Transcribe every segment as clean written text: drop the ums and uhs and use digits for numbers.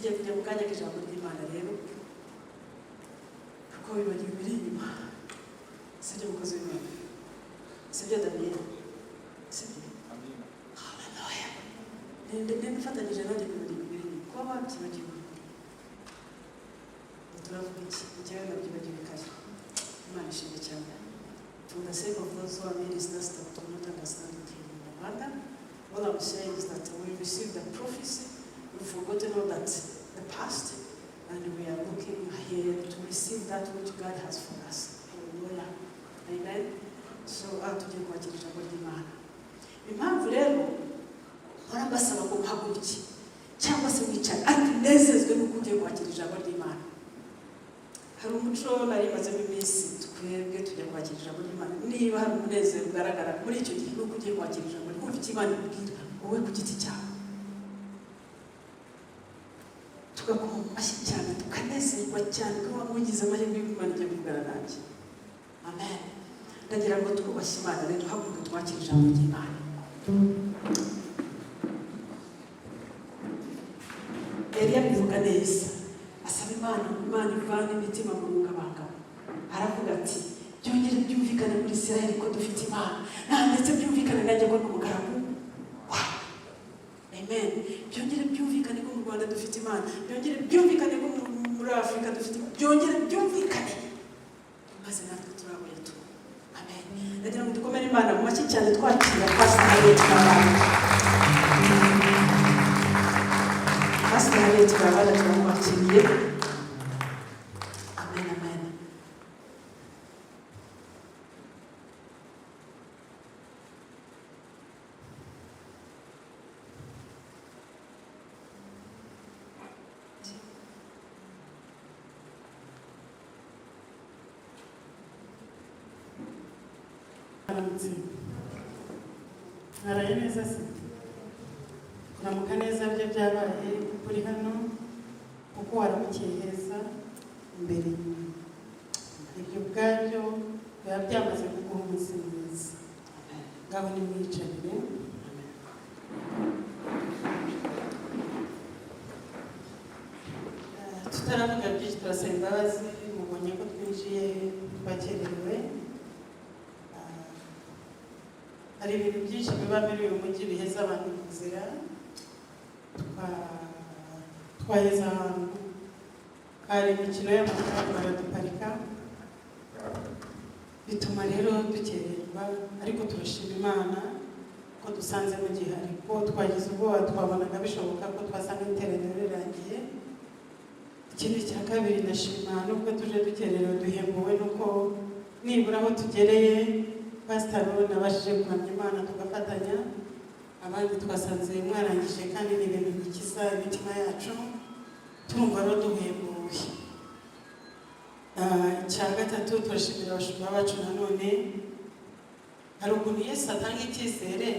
tugiye kujya mu kanya k'ijambo ry'Imana rero kuko bibagiwe biri inyuma sibyo mukozi w'Imana sibyo Daniel sibyo haleluya nifatanyije nanjye bibagiwe biri inyuma kuba babyibagiwe turavuga iki njyewe nabyibagiwe kare Imana ishimwe cyane. For the sake of those who are ministers that do not understand it in Rwanda, all I'm saying is that we received the prophecy, we've forgotten all that the past, and we are looking ahead to receive that which God has for us. Hallelujah. Amen. So, tujye kwakira ijambo ry'Imana. Impamvu rero barabasaba ko muhaguruke cyangwa se wicare ariko unezezwe n'uko ugiye kwakira ijambo ry'Imana. Hari umuco nari mazemo iminsi twebwe tujya kwakira ijambo ry'Imana. Niba hari umunezero ugaragara muri icyo gihe n'uko ugiye kwakira ijambo ry'Imana, icyo Imana ikubwira wowe ku giti cyawe, tugakoma mu mashyi cyane tukanezerwa cyane ko wamugize amahirwe y'Imana igiye kuvugana nanjye. Amen. Ndagira ngo twubashye Imana rero haguruke twakira ijambo ry'Imana. Eliya bivuga neza asaba Imana ivana imitima mu rungabangabo. Aravuga ati byongere byumvikane muri Isiraheli ko dufite Imana, ndetse byumvikane nanjye ko n'umugaragu. Amen. Byongere byumvikane ko mu Rwanda dufite Imana, byongere byumvikane ko muri Afurika dufite, byongere byumvikane maze natwe turabuye tu. Amen. Ndagira ngo dukomere Imana mu mashyi cyane twakira Pastor Harriet Kabanda. Pastor Harriet Kabanda turamwakiriye. Amen, amen. Naraye neza se kuramuka neza byo byabaye kuri hano kuko waramukiye heza imbere ibyo bwabyo biba byamaze kuguha umunsi mwiza. Ngaho nimwicarire. Tutaravuga byinshi turasaba imbabazi, mubonye ko twinjiye twakerewe. Hari ibintu byinshi biba muri uyu mujyi biheza abantu mu nzira, twaheza ahantu hari imikino y'amagare baraduparika, bituma rero dukererwa, ariko turashima Imana ko dusanze mu gihe ariko twagize ubwoba twabonaga bishoboka ko twasanga iteraniro rirangiye. Ikindi cya kabiri nashima nubwo tuje dukererewe duhembuwe nuko nibura aho tugereye Pastor nabashije kuramya Imana tugafatanya, abandi twasanze mwarangije kandi ni ibintu bikiza imitima yacu turumva rero duhembuwe. Icya gatatu turashimira abashumba bacu nanone. Hari ukuntu Yesu atanga icyizere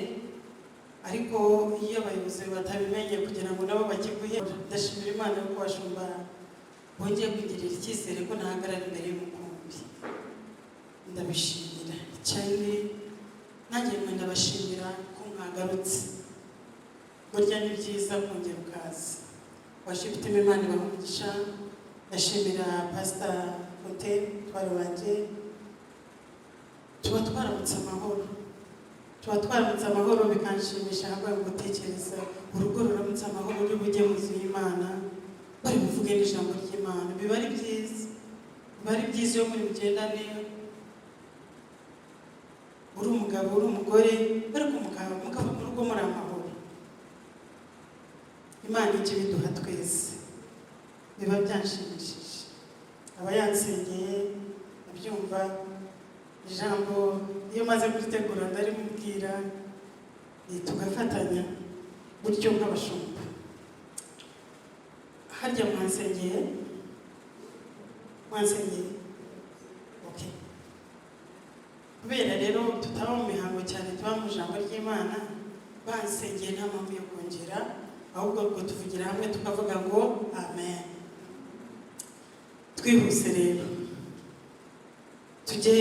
ariko iyo abayobozi batabimenye kugira ngo nabo bakiguhe. Ndashimira Imana yuko abashumba bongeye kwigirira icyizere ko ntahagarara imbere y'umukumbi. Ndabishimira cyane, nanjye ndabashimira ko mwagarutse. Burya ni byiza kongera ukaza. Washifite Imana ibamugisha. Ndashimira Pastor Fontaine twari wanje. Tuba twaramutse amahoro bikanshimisha ahubwo gutekereza urugo ruramutse amahoro uri bujye mu nzu y'Imana bari buvuge n'ijambo ry'Imana. Biba ari byiza iyo muri mugendane uri umugabo uri umugore bari mukava mu rugo muri amahoro. Imana ijye biduha twese, biba byanshimishije. Abayansengeye abyumva ijambo iyo maze kuritegura ndarimubwira tugafatanya buryo nk'abashumba. Harya mwansengeye okay. Kubera rero tutaba mu mihango cyane tuba mu ijambo ry'Imana, bansengeye nta mpamvu yo kongera, ahubwo ubwo tuvugira hamwe tukavuga ngo amen. Twihuse rero tujye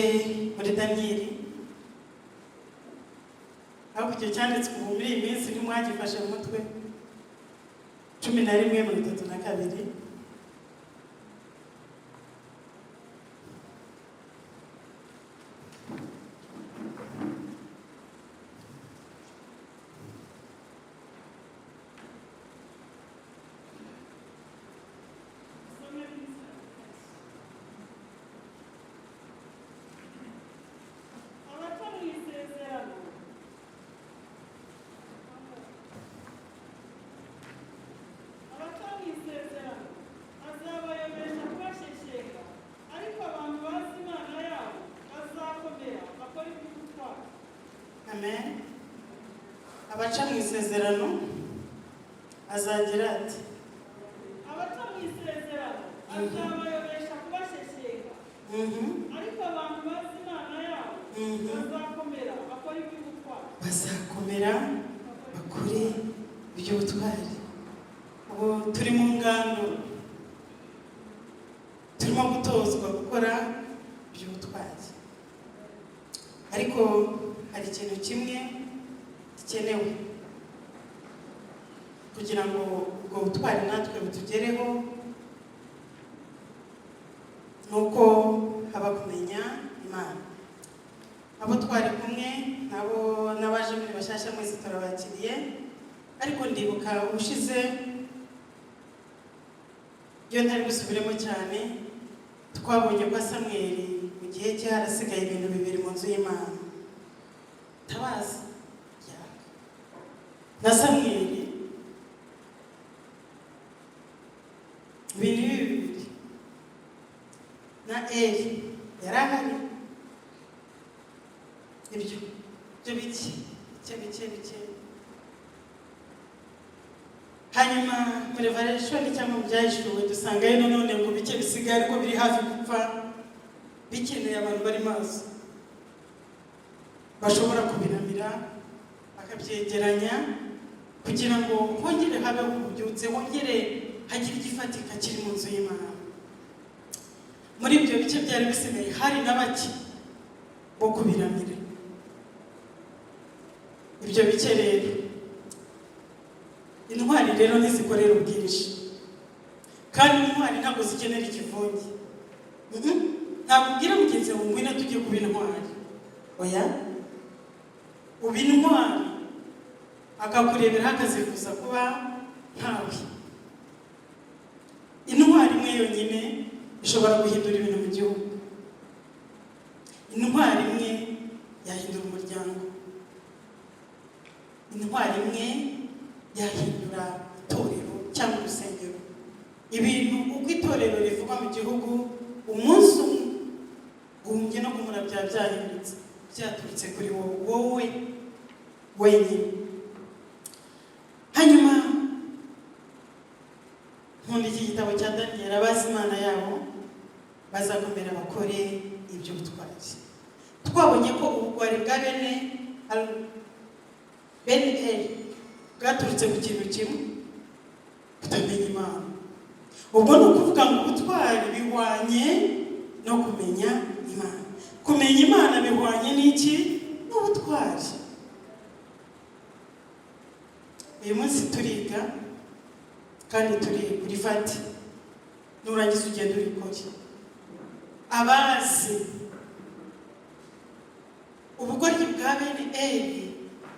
muri Daniyeli, ahubwo icyo cyanditswe ubu muri iyi minsi ntimwagifashe mu mutwe. 11:32. Amen. Abaca mu isezerano azagira ati abaca mu isezerano azabayobesha kubashesheka ariko abantu bazi Imana yabo bazakomera bakora iby'ubutwari. Bazakomera bakore iby'ubutwari. Ubu turi mu ngando turimo gutozwa gukora iby'ubutwari, ariko hari ikintu kimwe gikenewe kugira ngo ubwo butwari natwe butugereho, nuko haba kumenya Imana. Abo twari kumwe nabo n'abaje muri Bashyashya mwese turabakiriye, ariko ndibuka ubushize iyo ntari gusubiremo cyane, twabonye ko Samweli mu gihe cye harasigaye ibintu bibiri mu nzu y'Imana. Tabaza na Samweli, ibintu bibiri, na Eli yari ahari. Ibyo bike. Hanyuma muri Revelation cyangwa mu Byahishuwe dusangayo nanone ngo bike bisigaye ariko biri hafi gupfa, bikeneye abantu bari maso bashobora kubinamira bakabyegeranya kugira ngo hongere habe ububyutse, hongere hagire igifatika kiri mu nzu y'Imana. Muri ibyo bice byari bisigaye hari n'abaki bo kubiramira. Ibyo bice rero, intwari rero ntizikorera ubwinshi, kandi intwari ntabwo zikenera ikivunge. Ntabwo ubwira mugenzi wawe ngwino tujye kuba intwari, oya, uba intwari akakurebera akazifuza kuba nkawe. Intwari imwe yonyine ishobora guhindura ibintu mu gihugu. Intwari imwe yahindura umuryango. Intwari imwe yahindura itorero cyangwa urusengero. Ibintu uko itorero rivuga mu gihugu umunsi umwe guhumbye no kumura byahindutse, byaturutse kuri wowe wenyine. Hanyuma nkunda iki gitabo cya Daniel, abazi Imana yabo bazakomera bakore ibyo butwari. Twabonye ko ubugwari bwa bene Eli bwaturutse ku kintu kimwe, kutamenya Imana. Ubwo ni ukuvuga ngo ubutwari bihwanye no kumenya Imana. Kumenya Imana bihwanye n'iki? N'ubutwari. Uyu munsi turiga kandi turi kuri fati, nurangiza ugenda urikore. Abazi ubugoryi bwa bene Eli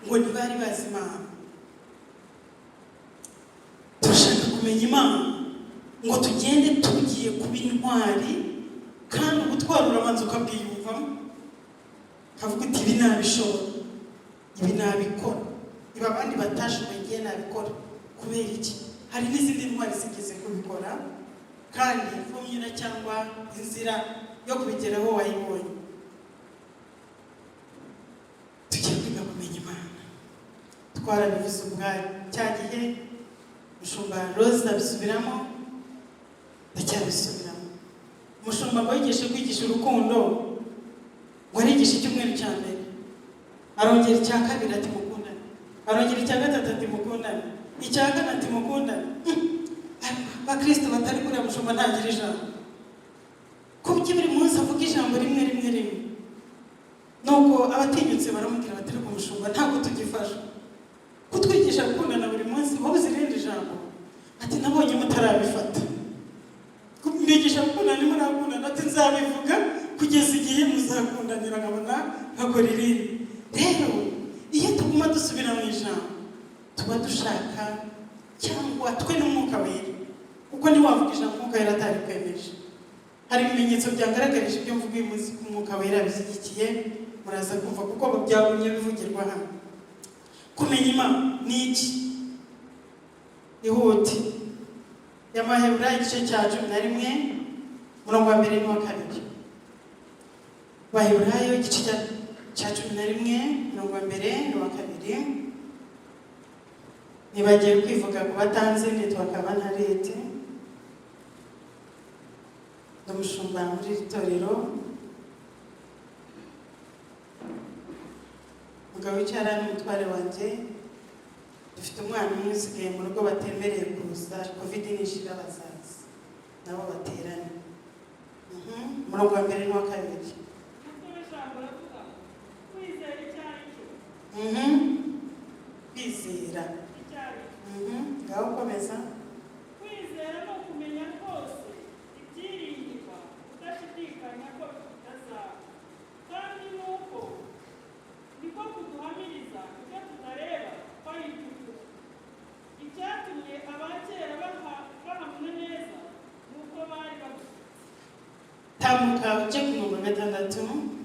ngo ntibari bazi Imana. Turashaka kumenya Imana ngo tugende tugiye kuba intwari, kandi ubutwari urabanza ukabwiyumvamo, kavuga uti ibi nabishobora, ibi nabikora, ibi abandi batashoboye ngiye nabikora. Kubera iki? Hari n'izindi ntwari zigeze kubikora kandi fomyuna cyangwa inzira yo kubigeraho wayibonye. Tugiye kwiga kumenya Imana. Twarabivuze ubwayo cya gihe, Mushumba Rose abisubiramo, ndacyabisubiramo. Umushumba ngo yigishe kwigisha urukundo, ngo arigisha icyumweru cya mbere, arongera icya kabiri ati mukundane, arongera icya gatatu ati mukundane, icya kane ati mukundane. Abakristo batari kuriya Mushumba ntagira ijambo. Kuki buri munsi avuga ijambo rimwe. Nuko abatinyutse baramubwira bati reka Mushumba ntabwo tugifasha kutwigisha gukundana buri munsi, wowe uzirinde ijambo. ati nabonye mutarabifata mbigisha gukunda ntimurakundana, ati nzabivuga kugeza igihe muzakundanira nkabona nkakora irindi. Rero iyo tuguma dusubira mu ijambo tuba dushaka cyangwa twe n'umwuka wera, kuko ntiwavuga ijambo umwuka wera atari kwemeje. Hari ibimenyetso byagaragarije ibyo mvuga uyu munsi ko umwuka wera bishyigikiye, muraza kumva kuko byagumye bivugirwa hano. Kumenya Imana ni iki? Ihute y'Abaheburayo igice cya 11 umurongo wa 1 n'uwa 2. Abaheburayo igice cya 11 umurongo wa 1 n'uwa 2. Nibagiye kwivuga ku batanze nitwa Kabanarete, ndamushumba muri iri torero. Mugabo w'icyara n'umutware wanjye, dufite umwana umwe usigaye mu rugo batemereye kuza, covid nishira bazaza nabo bateranye. Umurongo wa 1 n'uwa 2. Kwizera. Ngaho komeza. Kwizera no kumenya rwose ibyiringirwa, udashidikanya ko bitazaba, kandi nuko niko kuduhamiriza ibyo tutareba ko ari iby'ukuri. Icyatumye abakera bahamwe neza nuko bari babufite. Tambuka ujye ku murongo wa 6.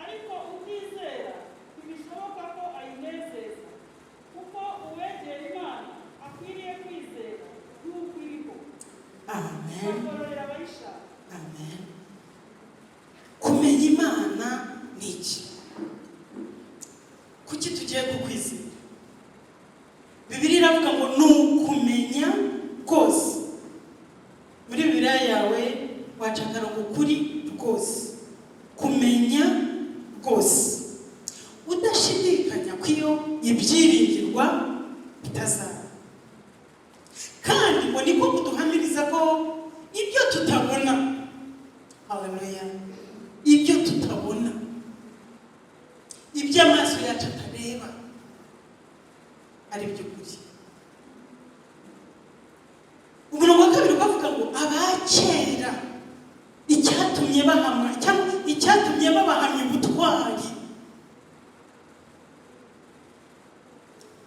Ariko utizera ntibishoboka ko ayinezeza, kuko uwegera Imana akwiriye kwizera n'uko iriho. Amen. Agororera abayishaka. Amen. Kumenya Imana ni iki? Kuki tugiye kukwizera? Bibiliya iravuga ngo ni ukumenya rwose. Muri Bibiliya yawe waca akarongo kuri rwose. Kumenya rwose, udashidikanya ko iyo ibyiringirwa bitazaba. Kandi ngo niko kuduhamiriza ko ibyo tutabona, haleluya, ibyo tutabona, ibyo amaso yacu atareba ari by'ukuri. Umurongo wa 2 ukavuga ngo abakera icyatumye bahamwa cyangwa icyatumye babahamya ubutwari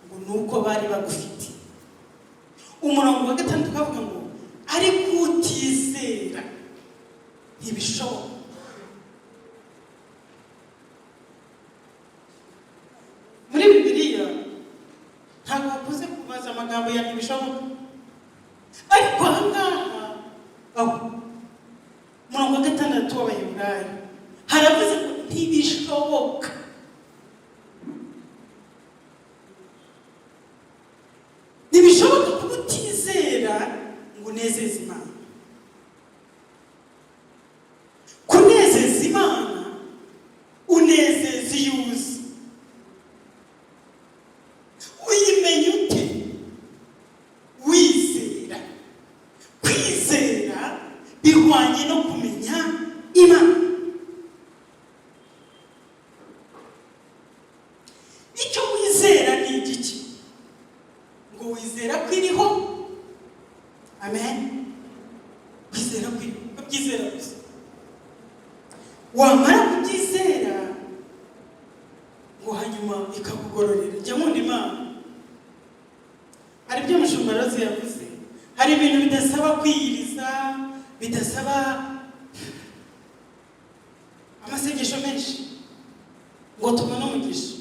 ngo nuko bari bagufite. Umurongo wa 6 ukavuga ngo ariko utizera ntibishoboka. Muri Bibiliya ntabwo bakuze kubaza amagambo ya ntibishoboka, ariko ahangaha umurongo wa 6 w'Abaheburayo haravuze ngo ntibishoboka. Ntibishoboka kuba utizera ngo unezeze Imana. Kunezeza Imana unezeza iyo uzi. Uyimenya ute? Wizera. Kwizera bihwanye no kumenya Imana. Icyo wizera ni igiki? Ngo wizera ko iriho. Amen. Wizera ko iriho, kubyizera gusa. Wamara kubyizera ngo hanyuma ikakugororera. Jya nkunda Imana. Hari ibyo Mushumba Rose yavuze. Hari ibintu bidasaba kwiyiriza, bidasaba amasengesho menshi ngo tubone umugisha.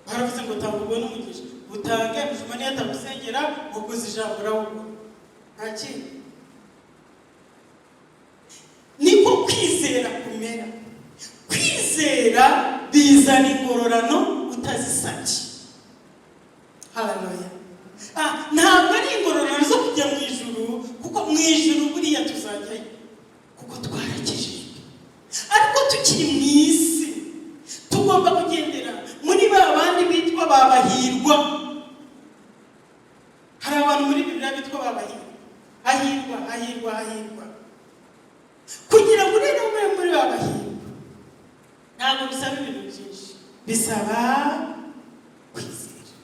Baravuze ngo tambubone umugisha. Utange Mushumba niyo atagusengera ngo kuzi ijambo rawuko. Nta kintu. Niko kwizera kumera. Kwizera bizana ingororano utazisabye. Haleluya. Ntabwo ari ingororano zo kujya mu ijuru, kuko mu ijuru buriya tuzajyayo kuko twarakijijwe. Ariko tukiri mu isi tugomba kugendera muri ba bandi bitwa babahirwa. Hari abantu muri Bibiliya bitwa babahirwa. Hahirwa. Kugira ngo rero ube muri babahirwa ntabwo bisaba ibintu byinshi, bisaba kwizera.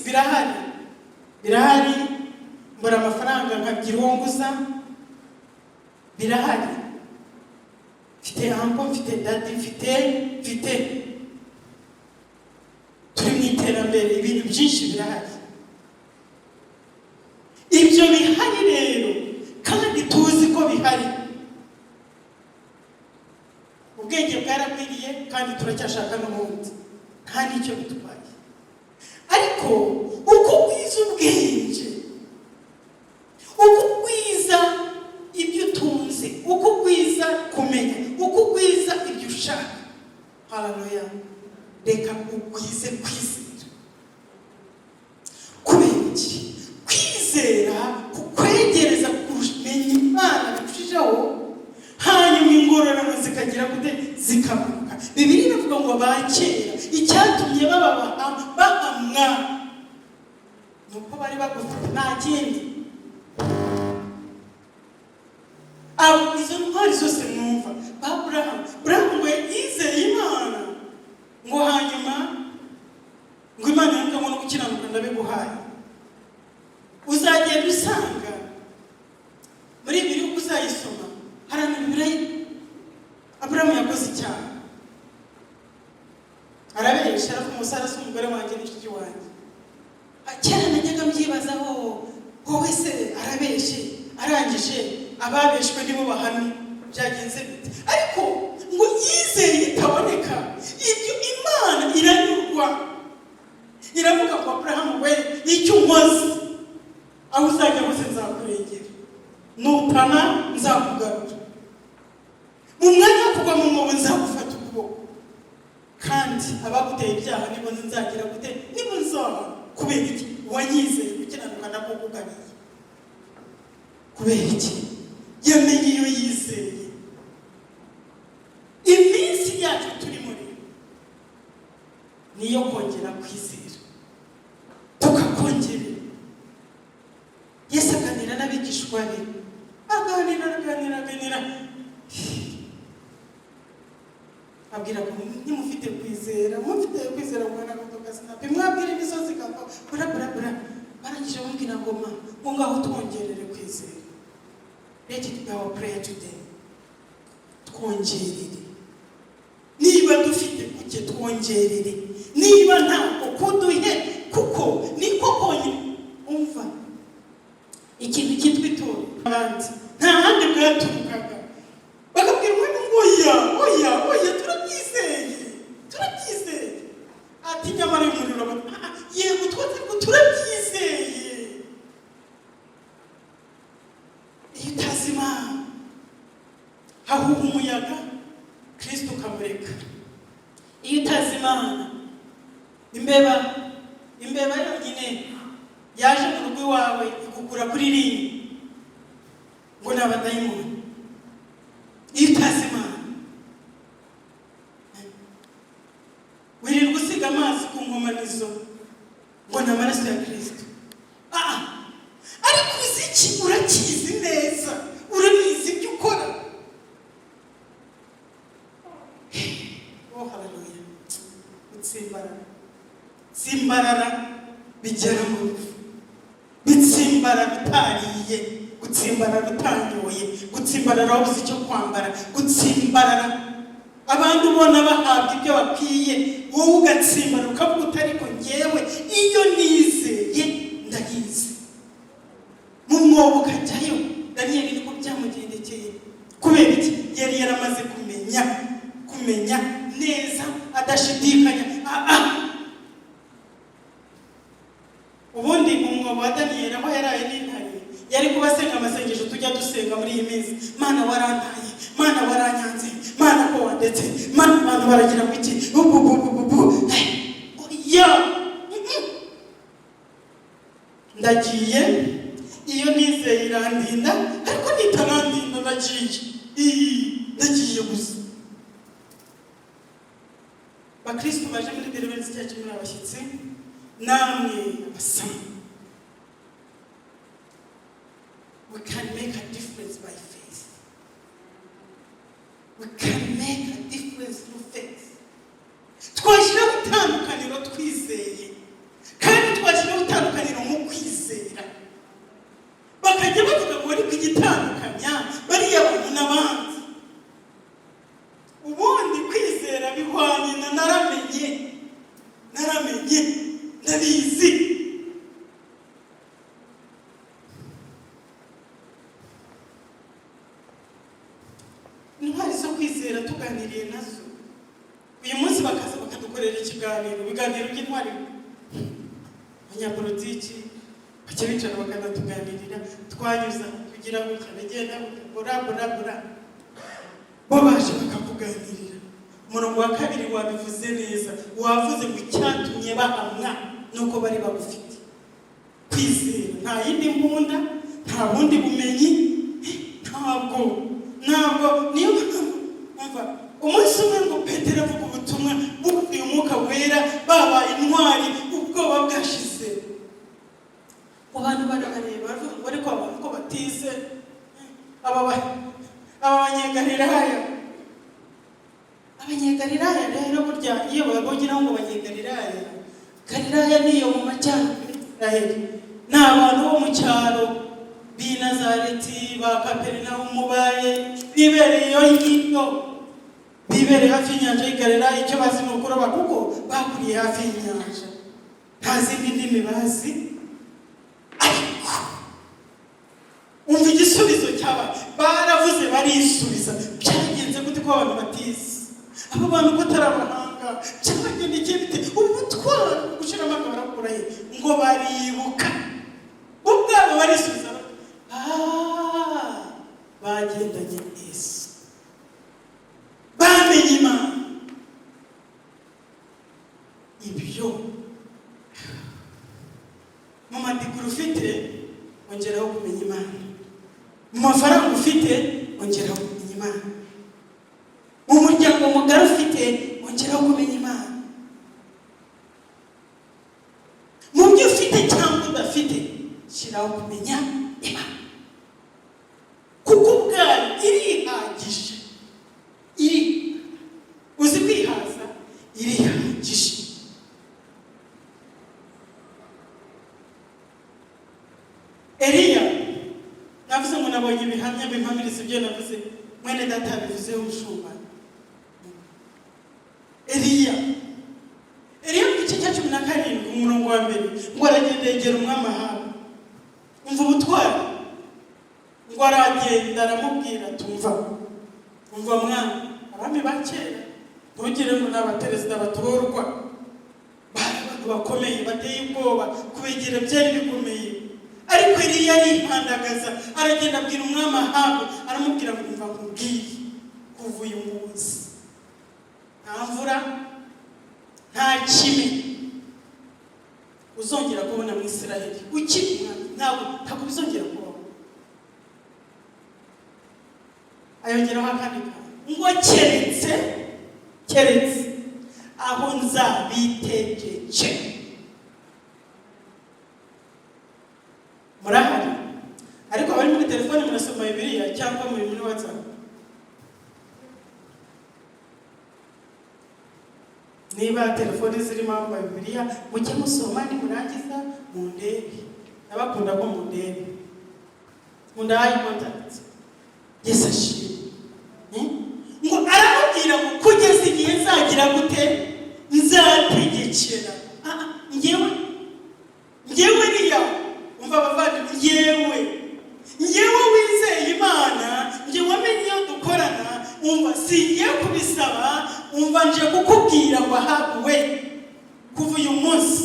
birahari mbura amafaranga nkagira uwo nguza, birahari, mfite anko, mfite dadi, mfite turi mu iterambere, ibintu byinshi birahari. Ibyo bihari rero kandi tuzi ko bihari, ubwenge bwaragwiriye kandi turacyashaka n'ubundi, nta n'icyo bitwaye. Ariko uko gwiza ubwenge, uko gwiza ibyo utunze, uko gwiza kumenya, uko gwiza ibyo ushaka, haleluya, reka ugwize kwizera. Kubera iki? Kwizera kukwegereza kumenya Imana birushijeho, hanyuma ingororano zikagira gute, zikamanuka. Bibiliya iravuga ngo bakera icyatumye bahamwa nuko bari bagufite, nta kindi. Abo izo ntwari zose mwumva, Aburahamu we yizeye Imana ngo hanyuma ngo Imana yamubwira no gukiranuka ndabiguhaye. Uzagenda usanga muri Bibiliya uzayisoma harana Bibiliya Aburahamu yakoze icyaha, arabesha, aravuga umusara s'umugore wanjye n'incuti wanjye. Kera najyaga mbyibazaho, wowe se arabeshe, arangije ababeshwe nibo bahamye, byagenze bite? Ariko ngo yizeye itaboneka, ibyo Imana iranyurwa, iravuga ko Aburahamu we icyo umaze, aho uzajya hose nzakurengera, nutana nzakugarura, mu mwanya wo kugwa mu mwobo nzagufata ukuboko, kandi abaguteye ibyaha nibo nzagira gute, nibo nzaba. Kubera iki? Wanyizeye, gukiranuka nako kugabiye. Kubera iki? Yamenye iyo yizeye. Iminsi yacu turi muri niyo kongera kwizera, tukakongera. Yesu aganira n'abigishwa be, aganira, abwira ko nimufite kwizera mwana gutoka sinapi, mwabwira imisozi ikava bura, barangije bambwira ngo ngaho twongerere kwizera. Let it be our prayer today. Twongerere. Niba dufite kuke twongerere, niba ntabwo kuduhe, kuko niko konyine umva ikintu cyitwa ituro. Abandi nta handi bwaturukaga, bakabwira ngo oya turabyizeye. Ati nyamara y'umuriro, yego turabyizeye. Iyo utazima hahuha umuyaga, Kristo ukamureka. Iyo utazimana, imbeba yonyine yaje mu rugo iwawe ikugura kuri rimwe ngo n'abadayimoni. Iyo utazimana, wirirwa usiga amazi ku nkomanizo ngo ni amaraso ya Kristo. Ariko uzi iki? Urakizi neza, urabizi ibyo ukora. Oh haleluya. Gutsimbarara bigera mu rufu, gutsimbara bitariye, gutsimbara bitanyoye, gutsimbarara wabuze icyo kwambara, gutsimbarara abantu ubona bahabwa ibyo bakwiye, wowe ugatsimbara ukavuga utari ko ngewe iyo nizeye ndahize. Mu mwobo ukajyayo, Daniyeli niko byamugendekeye. Kubera iki? Yari yaramaze kumenya neza adashidikanya. Ubundi mu mwobo wa Daniyeli aho yaraye n'intare, yari kubasenga amasengesho tujya dusenga muri iyi minsi. Mana warantaye, Mana waranyanze, Mana ko wandetse, Mana abantu baragira ngo iki? Ndagiye, iyo nizeye irandinda, ariko nitarandinda ndagiye gusa. Bakristo baje muri deliverance cyacu muri abashyitsi, namwe abasama. We can make a difference by faith. We can make a difference through faith. Twashyiraho itandukaniro twizeye, kandi twashyiraho kwizera tuganiriye nazo uyu munsi bakaza bakadukorera ibiganiro by'intwari abanyapolitiki bakibicara bakanatuganirira twanyuza kugira ngo cyabagenda bura bo baje bakakuganirira. Umurongo wa kabiri wabivuze neza, wavuze ngo icyatumye bahamwa nuko bari bagufite kwizera, nta yindi mbunda, nta bundi bumenyi, ntabwo niyo mpamvu umunsi umwe ngo Petero avuga ubutumwa buvuye umwuka wera, babaye intwari, ubwoba bwashize. Abantu barabareba bavuga ngo ariko abantu ko batize aba abanyegalilaya rero burya iyo babogira ngo Galilaya niyo mu majyaruguru y'Isiraheli, ni abantu bo mu cyaro b'i Nazareti, ba Kaperinawumu, bibereye hafi y'inyanja y'i Galilaya. Icyo bazi ni ukuroba kuko bakuriye hafi y'inyanja, nta zindi ndimi bazi. Ariko umva igisubizo cyaba baravuze barisubiza. Byagenze gute ko abantu batize? Abo bantu ko tarabahanga cyagenda ikibite ubutwara gushira amagara barakuraye ngo baribuka ubwabo barisubiza. Bagendanye Yesu, bamenye Imana. Ibyo mu madiguru ufite ongeraho kumenya Imana, mu mafaranga ufite ongeraho kumenya Imana, mu muryango mugari ufite ongeraho kumenya Imana, mu byo ufite cyangwa udafite shyiraho kumenya Imana, kuko ubwayo irihagije. Uzi kwihaza, irihagije. Eliya navuze ngo nabonye ibihamya bimpamiriza ibyo navuze, mwene data bivuzeho umushumba. Eliya mu gice cya 17 umurongo wa mbere ngo aragenda yegera umwami Ahabu. Umva ubutwari, ngo aragenda aramubwira tumva mwana, abami ba kera ntugire ngo n'abaperezida batorwa, bari abantu bakomeye bateye ubwoba, kubegera byari bikomeye. Ariko Eliya yipandagaza, aragenda abwira umwami Ahabu, aramubwira ngo umva nkubwiye, kuva uyu munsi nta mvura nta kime uzongera kubona mu Isiraheli. Ukiri umwami ntabwo bizongera kubaho. Ayongeraho akandi ngo keretse aho nzabitegereje. Murahari? Ariko abari muri telefone murasoma Bibiliya cyangwa muri WhatsApp? Niba telefone zirimo Bibiliya mujye musoma, nimurangiza mundebe. Abakunda ko mundebe, mundaye contact. Yesu ashimwe. Ngo aramubwira ngo kugeza igihe nzagira gute, nzategekera. Ngewe niya umva abavandimwe, ngewe wizeye Imana, ngewe wamenye iyo dukorana, umva singiye kubisaba, umva nje kukubwira ngo ahabuwe kuva uyu munsi,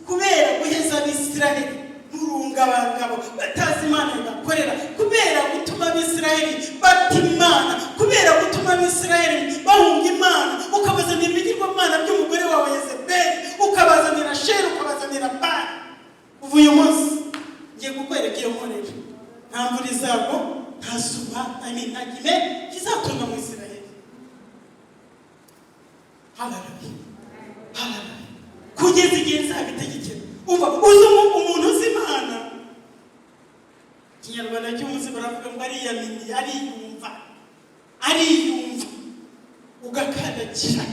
kubera guheza Abisiraheli murungabangabo batazi Imana bakorera, kubera gutuma Abisiraheli bata Imana, kubera gutuma Abisiraheli bahunga Imana, ukabazanira ibigirwamana by'umugore wawe Yezebeli, ukabazanira Shera, ukabazanira Bali. Kuva uyu munsi ngiye kukwereka iyo nkorera. Nta mvura izagwa, nta zuba, nta minagime kizatunga mu Isiraheli. Haleluya. Kugeza igihe nzabitegekera. Umva uzi umuntu uzi Imana, Kinyarwanda cy'umunsi baravuga ngo ariyumva ugakandagira,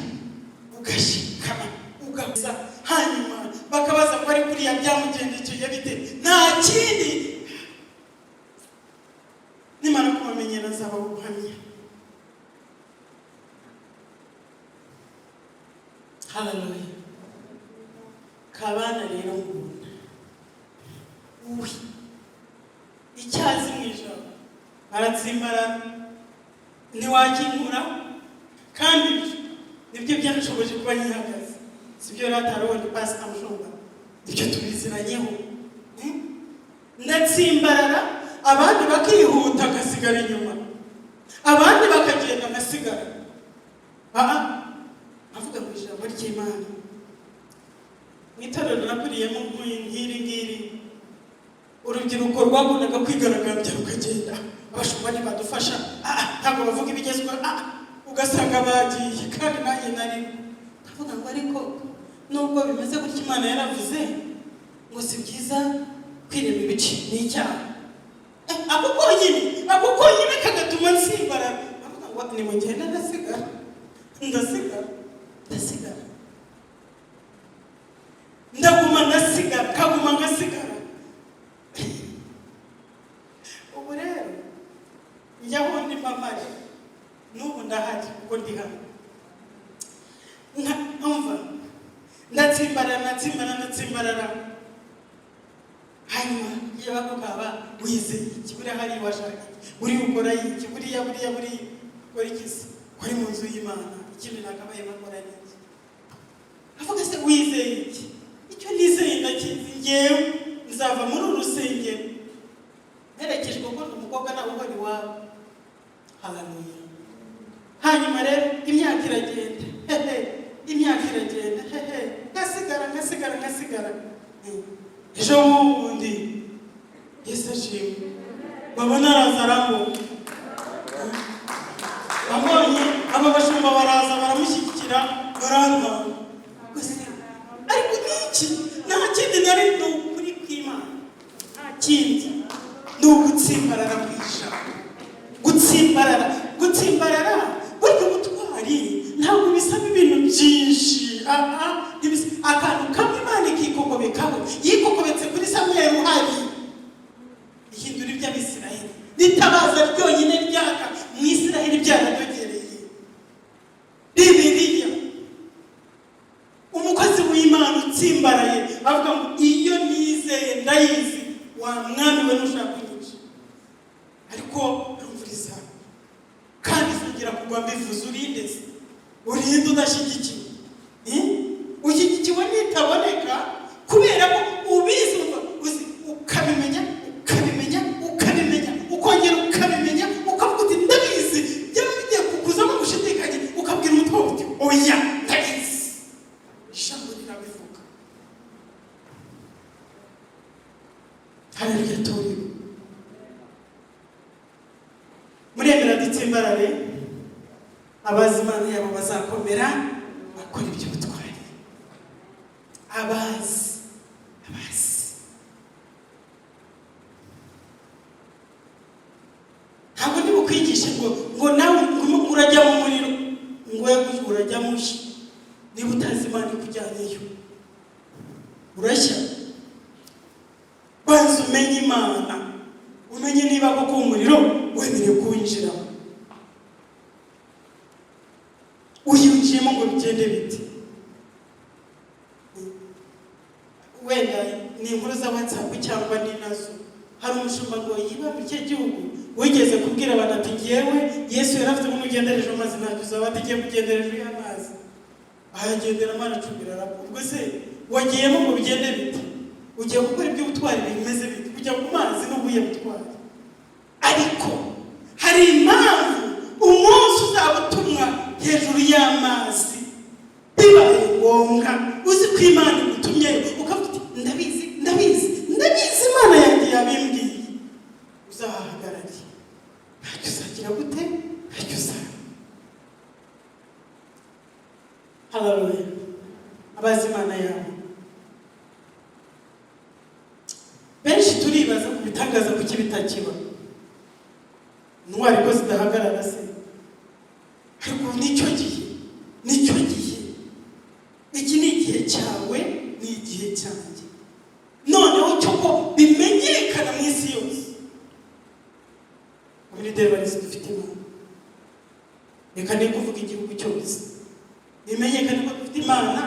ugashikama, ugaza, hanyuma bakabaza ko ari kuriya byamugendekeye bite. Nta kindi, nimara kubamenyera zaba ubuhamya. Haleluya. Kabana rero ngunda icyazi mu ijoro aratsimbara, ntiwakingura kandi nibyo byarashoboje kuba nyihagaze, sibyo rataronde pastor Mushumba, ibyo tubiziranyeho. Ndatsimbarara, abandi bakihuta gasigara inyuma, abandi bakagenda amasigara. Avuga mu ijambo ry'Imana, mwitorero nakuriyemo nk'iri urubyiruko rwabonaga kwigaragambya rukagenda, abashumba ntibadufasha, ntabwo bavuga ibigezweho, ugasanga bagiye, kandi nanjye nari ndavuga ngo ariko nubwo bimeze gutya Imana yaravuze ngo si byiza kwirema ibice n'icyaha. Ako konyine kagatuma nsimbarara, ndavuga ngo nimugenda ndasigara ndaguma ngasigara, kaguma ngasigara. Ubu rero njyaho ndi mamari, n'ubu ndahari kuko ndi hano. Umva, ndatsimbarara, hanyuma iyo bakaba wize iki, buriya hari washaka buri ukora iki, buriya ukora ikisi, kuri mu nzu y'Imana, ikindi nakabaye bakora niki. Avuga se wize iki? Icyo nizeye ndakizi, ngewe nzava muri uru rusengero nerekejwe ko umukobwa nawe uhora iwawe. Haleluya. Hanyuma rero imyaka iragenda, ngasigara. Ejo bundi Yesu ashimwe, baba narazaramo, abonye aba bashumba baraza baramushyigikira, barantanga. Ariko niki nta kindi nari n'ukuri kw'Imana, nta kindi ni ugutsimbarara kwisha, gutsimbarara. Burya ubutwari ntabwo bisaba ibintu byinshi, akantu kamwe Imana ikikokobekaho, yikokobetse kuri Samweli uhari, ihindura iby'Abisiraheli, n'itabaza ryonyine ryaka mu Isiraheli byaradogereye. Bibiliya, umukozi w'Imana utsimbaraye avuga ngo iyo nizeye ndayizi, wa mwami we nushaka kunyica, ariko rumvuriza kandi zongera kugwa mbivuze. Urinde udashyigikiwe, ushyigikiwe nitaboneka, kubera ko ubizi ukabimenya, ukongera ukabimenya, ukavuga uti ndabizi, byaba bigiye kukuzamo gushidikanya, ukabwira umutwe uti oya ndabizi, ijambo rirabivuga. Haleluya. Tori muremera dutsimbarare, abazi Imana yabo bazakomera bakora iby'ubutwari. Abazi ntabwo ndi bukwigishe ngo nawe urajya mu muriro, ngo urajya mushi, niba utazi Imana ikujyanyeyo urashya. Banza umenye Imana, umenye niba koko umuriro wemerewe kuwinjiramo. Uyinjiyemo ngo bigende biti, wenda ni inkuru za WhatsApp cyangwa ni nazo. Hari umushumba ngo yiba mu cye gihugu wigeze kubwira abantu ati ngewe Yesu yarafite umugendereje amazi, ntabwo uzaba atigiye kugendereje y'amazi, ahagendera Imana acubira arapfa. Ubwo se wagiyemo ngo bigende biti? Ugiye gukora iby'ubutwari bimeze biti? Kujya ku mazi n'ubuye butwari. Ariko hari impamvu umunsi uzabutumwa hejuru y'amazi bibaye ngombwa, uzi ko Imana igutumye, ukavuga uti ndabizi Imana yanjye yabimbwiye, uzahagarariye, ntacyo uzagira gute, ntacyo uzaba. Haleluya. Abazi Imana yabo benshi turibaza ku bitangaza kuki bitakiba, intwari ko zidahagarara se. Ariko nicyo gihe, iki ni igihe cyawe, ni igihe cyanjye, noneho cyo ko bimenyekana mu isi yose. Muri Devarisi dufite Imana, reka ni kuvuga igihugu cyose bimenyekane ko dufite Imana,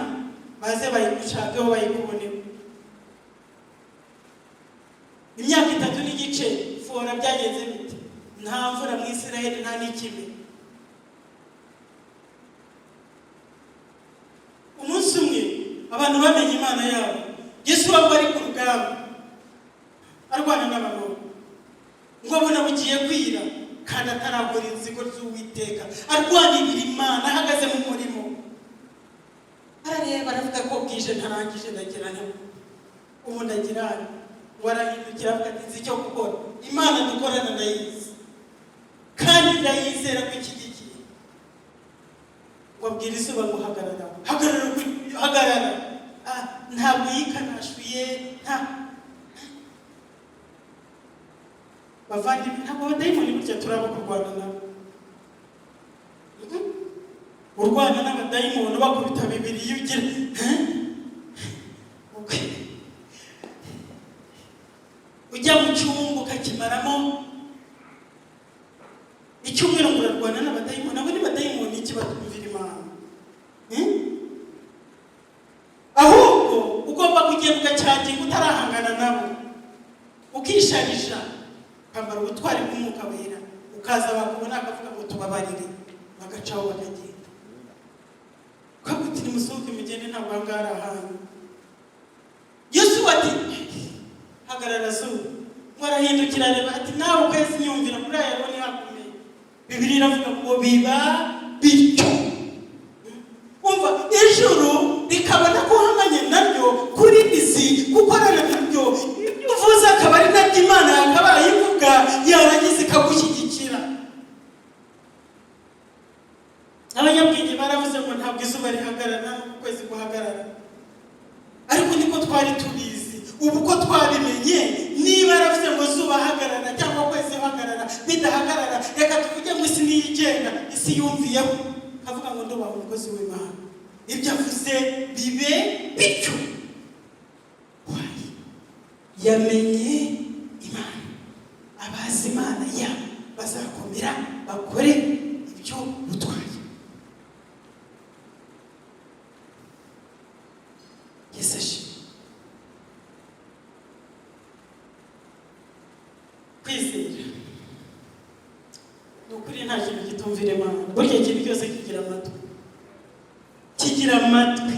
baze bayigushakaho bayikuboneho. Imyaka 3 n'igice fora byagenze bite? Nta mvura mu Isiraheli, nta n'ikime. arwana n'abantu ngo abona bugiye kwira kandi ataragora inzigo z'Uwiteka arwanirira Imana ahagaze mu murimo. Arareba aravuga ko bwije ntarangije ndagirana ubu ndagirana warahindukira avuga ati nzi icyo gukora. Imana dukorana ndayizi kandi ndayizera ko ikigikiye. Wabwira izuba ngo hagarara ntabwo yikanashuye bavandimwe ntabwo abadayimoni burya turaba kurwana nabo. Urwana n'abadayimoni bakubita bibiri iyo ugira ujya mu cyumba ukakimaramo icyumweru ngo urarwana n'abadayimoni. Abo ni badayimoni iki batumvira Imana? Ahubwo ugomba kugenda ugacyaginga utarahangana nabo ukisharija ukambara ubutwari bw'Umwuka Wera ukaza bakubona akavuga ngo tubabarire bagacaho bakagenda ukagutira umusohoke mugende ntabwo angara ahantu. Yesu ati hagarara zuba warahindukira areba ati nawe ukwezi nyumvira kuri aya roni hakomeye. Bibiliya iravuga ngo biba bityo. Umva ijuru rikabona ko uhanganye naryo kuri isi gukorana nabyo ibyo uvuze akaba ari nabyo Imana yakabaye ivuga yarangiza ikagushyigikira. Abanyabwenge baravuze ngo ntabwo izuba rihagarara n'ukwezi guhagarara, ariko niko twari tubizi. Ubu ko twabimenye niba yaravuze ngo zuba hagarara cyangwa kwezi hagarara bidahagarara reka tuvuge ngo isi niyigenga isi yumviyeho avuga ngo ndoba umukozi w'Imana ibyo avuze bibe bityo. Yamenye Imana abazi Imana ya bazakomera bakore ibyo butwaye. Yesu ashimwe. Kwizera ni ukuri nta kintu gitumvira Imana. Burya ikintu cyose kigira amatwi, kigira amatwi.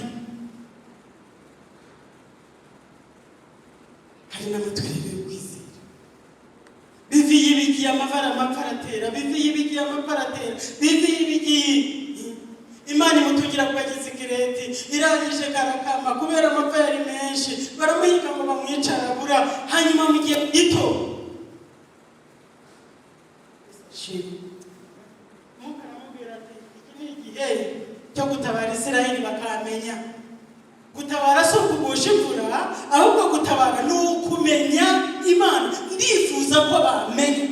Hari n'amatwi rero kwizera. Biviye ibigiye amavara amaparatera, biviye ibigiye amaparatera, biviye ibigiye Imana imutugira kwa Gizikireti irangije karakama kubera amapfa yari menshi baramuhiga ngo bamwicarabura hanyuma mu gihe gito mukaramubwira ati iki ni igihe cyo gutabara Isiraheli bakamenya. Gutabara si ukugusha imvura ahubwo gutabara ni ukumenya Imana. Ndifuza ko bamenya.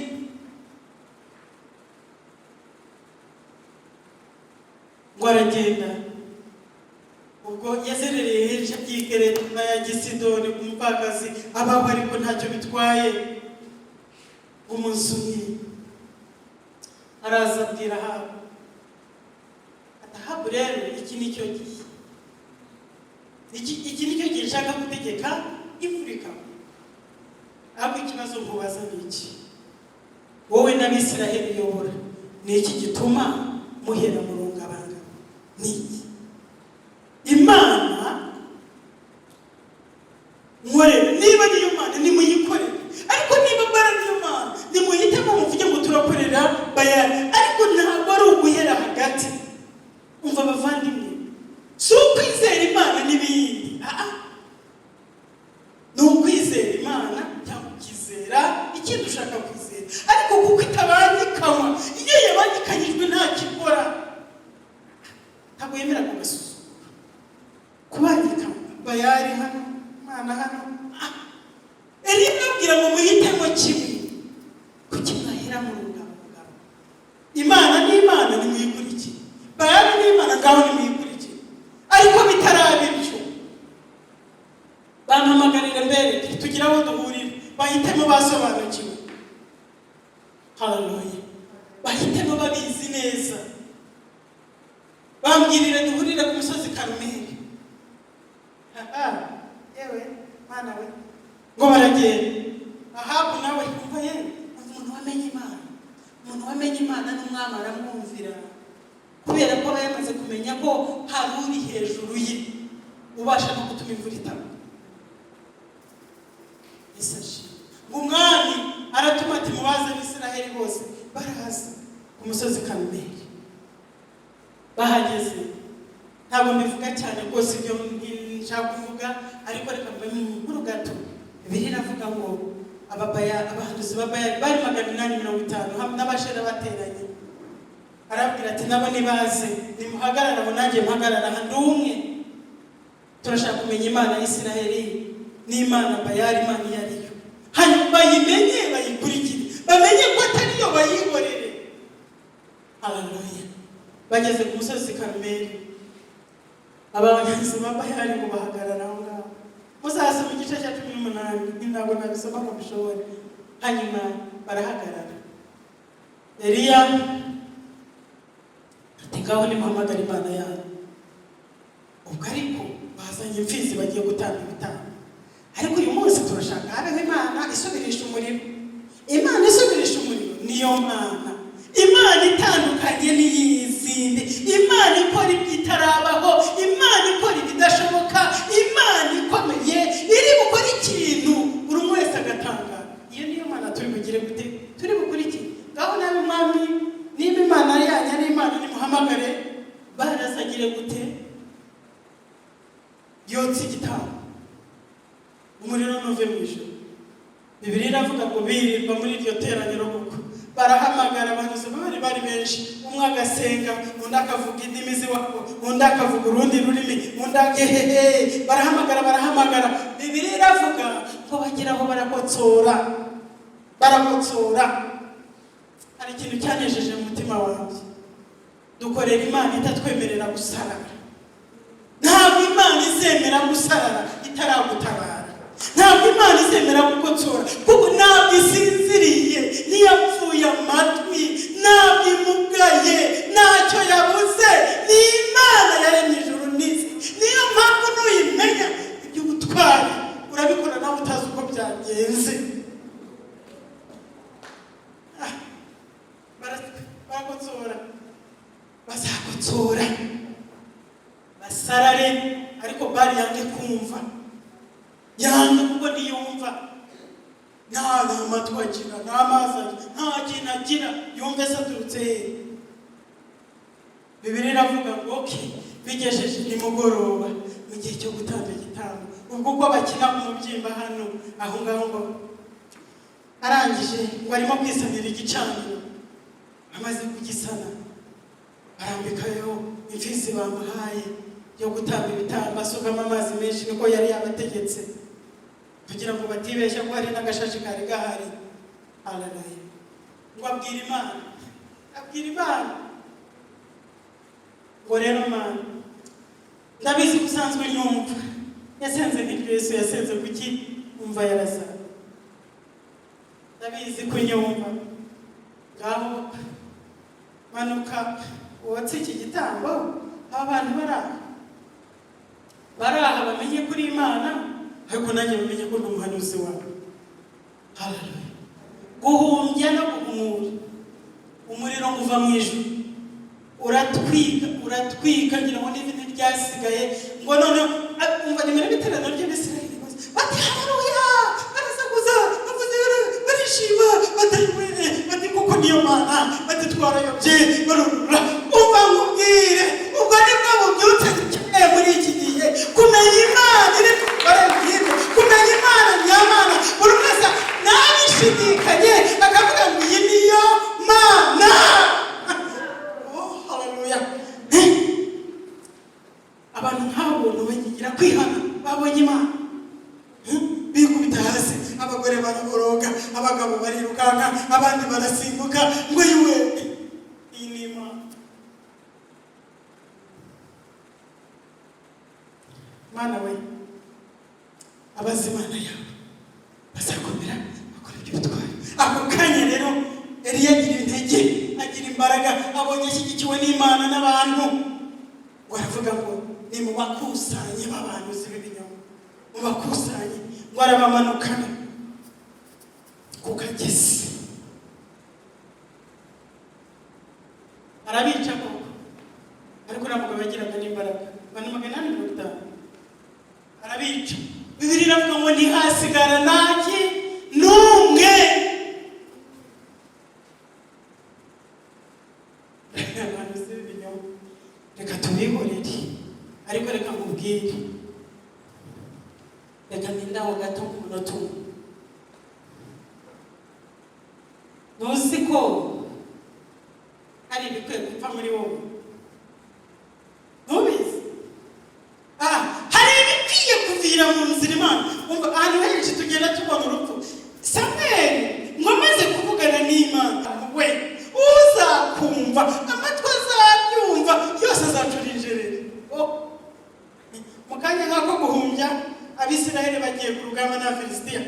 Ngo aragenda ubwo yazerereye hirya y'Ikereti ya Gisidoni ku mupfakazi abaho ariko ntacyo bitwaye. Umunsi umwe araza abwira Ahabu ati Ahabu rero iki ni cyo gihe iki ni cyo gihe nshaka gutegeka imvura ikagwa. Ahubwo ikibazo nkubaza ni iki? Wowe n'Abisiraheli uyobora ni iki gituma muhera mu rungabanga? Ni Imana mwore niba niyo Mana nimuyikorere, ariko niba bara niyo Mana nimuyitemo muvuge ngo turakorera Bayali, ariko ntabwo ari uguhera hagati. Umva bavandimwe, si ukwizera Imana n'ibindi ni ukwizera Imana cyangwa ukizera ikintu ushaka kwizera, ariko kuko itabangikanywa. Iyo yabangikanyijwe ntakikora, ntabwo yemera kugasuzuma. Kubangika Bayali hano Imana hano abwira ngo muhitemo kimwe kuki mwahera mu rungabo. Imana ni Imana nimuyikurikire, Bayali ni Imana ngaho nimuyikurikire. Ariko bitaraba ibyo bampamagarire mbere tugira aho duhurira, bahitemo basobanukiwe. Haleluya. Bahitemo babizi neza. Bambwirire duhurire ku musozi Karumeli. Yewe Mana we ngo baragenda. Ahabu nawe kumva umuntu wamenye Imana, umuntu wamenye Imana n'umwami aramwumvira kubera ko yamaze kumenya ko hari uri hejuru ye ubasha no gutuma imvura itagwa. Yesu ashimwe. umwami aratuma ati mubaze Abisiraheli bose baraza ku musozi Karumeli. Bahageze ntabwo mbivuga cyane rwose ibyo nshaka kuvuga, ariko reka mbe mu gato. Bibiliya iravuga ngo abahanuzi b'Abayali bari 850 hamwe n'abashera bateranye. Arabwira ati nabo nibaze nimuhagarara ngo nanjye mpagarara handi umwe. Turashaka kumenya Imana ya Isiraheli n'Imana Bayali, Imana yariyo, hanyuma bayimenye bayikurikire, bamenye ko atari yo bayihorere. Haleluya. Bageze ku musozi Karumeli, abahanuzi b'Abayali ngo bahagarara aho ngaho. Muzasoma igice cya 18, ntabwo nabisoma ngo bishobore. Hanyuma barahagarara. Eliya ati ngaho nimuhamagara Imana yanyu. Ubwo ariko bazanye imfizi bagiye gutanga ibitambo. Ariko uyu munsi turashaka habeho Imana isubirisha umuriro. Imana isubirisha umuriro niyo Mana. Imana itandukanye n'iyizindi. Imana ikora ibitarabaho, Imana ikora ibidashoboka, Imana ikomeye iri gukora ikintu buri wese agatanga. Iyo niyo Mana turi bugire gute? Turi bukurikire. Ngaho nawe mwami niba Imana yanyu ari Imana nimuhamagare barazagire gute? Yotse igitambo umuriro nuve mu ijuru. Bibiliya iravuga ngo birirwa muri iryo teraniro kuko barahamagara abahanuzi bari benshi, umwe agasenga, undi akavuga indimi z'iwabo, undi akavuga urundi rurimi, undi agehehe, barahamagara. Bibiliya iravuga ko bageraho barakotsora. Hari ikintu cyanejeje mu mutima wanjye. Dukorera Imana itatwemerera gusarara. Ntabwo Imana izemera gusarara itaragutabara. Ntabwo Imana izemera gukotsora, kuko ntabwo isinziriye, ntiyapfuye amatwi, ntabwo imugaye, ntacyo yabuze. Ni Imana yaremye ijuru n'isi. Niyo mpamvu nuyimenya iby'ubutwari urabikora nawe utazi uko byagenze. Barakotsora, bazakotsora, basarare, ariko bari yange kumva. Yanga kuko niyumva nta matwi agira, nta amazi agira, nta kintu agira, yumve se aturutse he? Bibiliya iravuga ngo bigejeje nimugoroba mu gihe cyo gutanga igitambo. Ubwo uko bakina umubyimba hano aho ngaho ngo arangije ngo arimo kwisanira igicaniro, amaze kugisana arambikayo imfizi bamuhaye yo gutanga ibitambo, asukamo amazi menshi niko yari yabategetse kugira ngo batibeshya ko hari n'agashashi kari gahari. Haleluya. Ngo abwira Imana ngo rero Mana, ndabizi usanzwe nyumva, yasenze n'ibyo Yesu yasenze kuki umva yarasa. Ndabizi ko nyumva, ngaho manuka wotse iki gitambo. Abantu baraha bamenye kuri Imana, ariko nanjye bamenye ko n'umuhanuzi wawe. Haleluya. Guhumbya no guhumura, umuriro uva mu ijuru uratwika ngira ngo n'ibindi byasigaye ngo none umva nimero biterano ry'Abisiraheli bose bati haleluya, barasakuza, bavuze barishima, batayibwire, bati kuko niyo Mana, bati twarayobye, barurura. Umva nkubwire, ubwo nibwo bubyutse dukeneye muri iki gihe, kumenya Imana iri gukora ibintu, kumenya Imana nyamana. Buri wese ntabishidikanye akavuga ngo iyi niyo Mana. Haleluya. Abantu nk'abo bagira kwihana, babonye Imana bikubita hasi, abagore baraboroga, abagabo barirukanka, abandi barasimbuka ngo yiwe iyi ni Imana. Mana we, abazi Imana yawe bazakomera bakora ibyo bitwara. Ako kanya rero Eliya agira intege, agira imbaraga, abonye ashyigikiwe n'Imana n'abantu. Waravuga ngo ni mu bakusanye b'abahanuzi b'ibinyoma, mu bakusanye ngo arabamanukana ku kagezi, arabica koko, ariko ntabwo bagiraga n'imbaraga. 850 arabica. Bibiliya iravuga ngo ntihasigara naki n'umwe ntuzi ko hari ibikwiye gupfa muri wowe? Ntubizi? Hari ibikwiye kuvira mu nzira Imana. Umva ahantu henshi tugenda tubona urupfu. Samweli ngo amaze kuvugana n'Imana, we uzakumva, amatwi azabyumva, yose azacura injerere. Mu kanya nk'ako guhumbya Abisiraheli bagiye ku rugamba n'Abafilisitiya,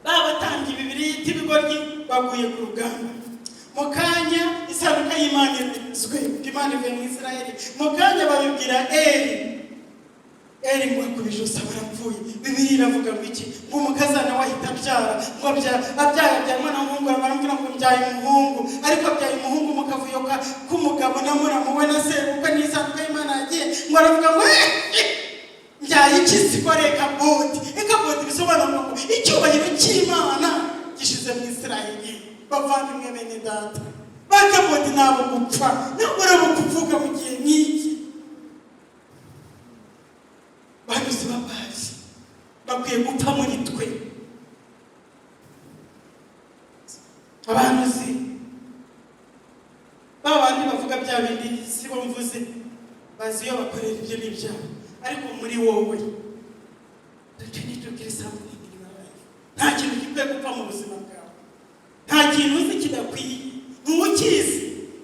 babatambye Bibiliya y'ibigoryi baguye ku rugamba. Mu kanya isanuka y'Imana irizwe, Imana ivuye mu Isiraheli. Mu kanya babibwira Eli ngo akubije usa barapfuye. Bibiliya iravuga ngo iki? Ngo umukazana wahita abyara, ngo abyaye umwana w'umuhungu, baramubwira ngo mbyaye umuhungu, ariko abyaye umuhungu mu kavuyo k'umugabo na muramu we na sebukwe n'isanuka y'Imana yagiye, ngo aravuga ngo mbyaye iki? Ko Rekabodi. Rekabodi bisobanura ngo icyubahiro cy'Imana gishize mu Isiraheli. Bavandimwe bene data, Rekabodi nabo gupfa, ntabwo urabo kuvuga mu gihe nk'iki. Bahanuzi ba Bali bakwiye gupfa muri twe. Abahanuzi babandi bavuga bya bindi si bo mvuze, bazi iyo bakorera ibyo n'ibyaha, ariko muri wowe dukeneye something in your life. Nta kintu gikwiye gupfa mu buzima bwawe, nta kintu uzi kidakwiye, ntukizi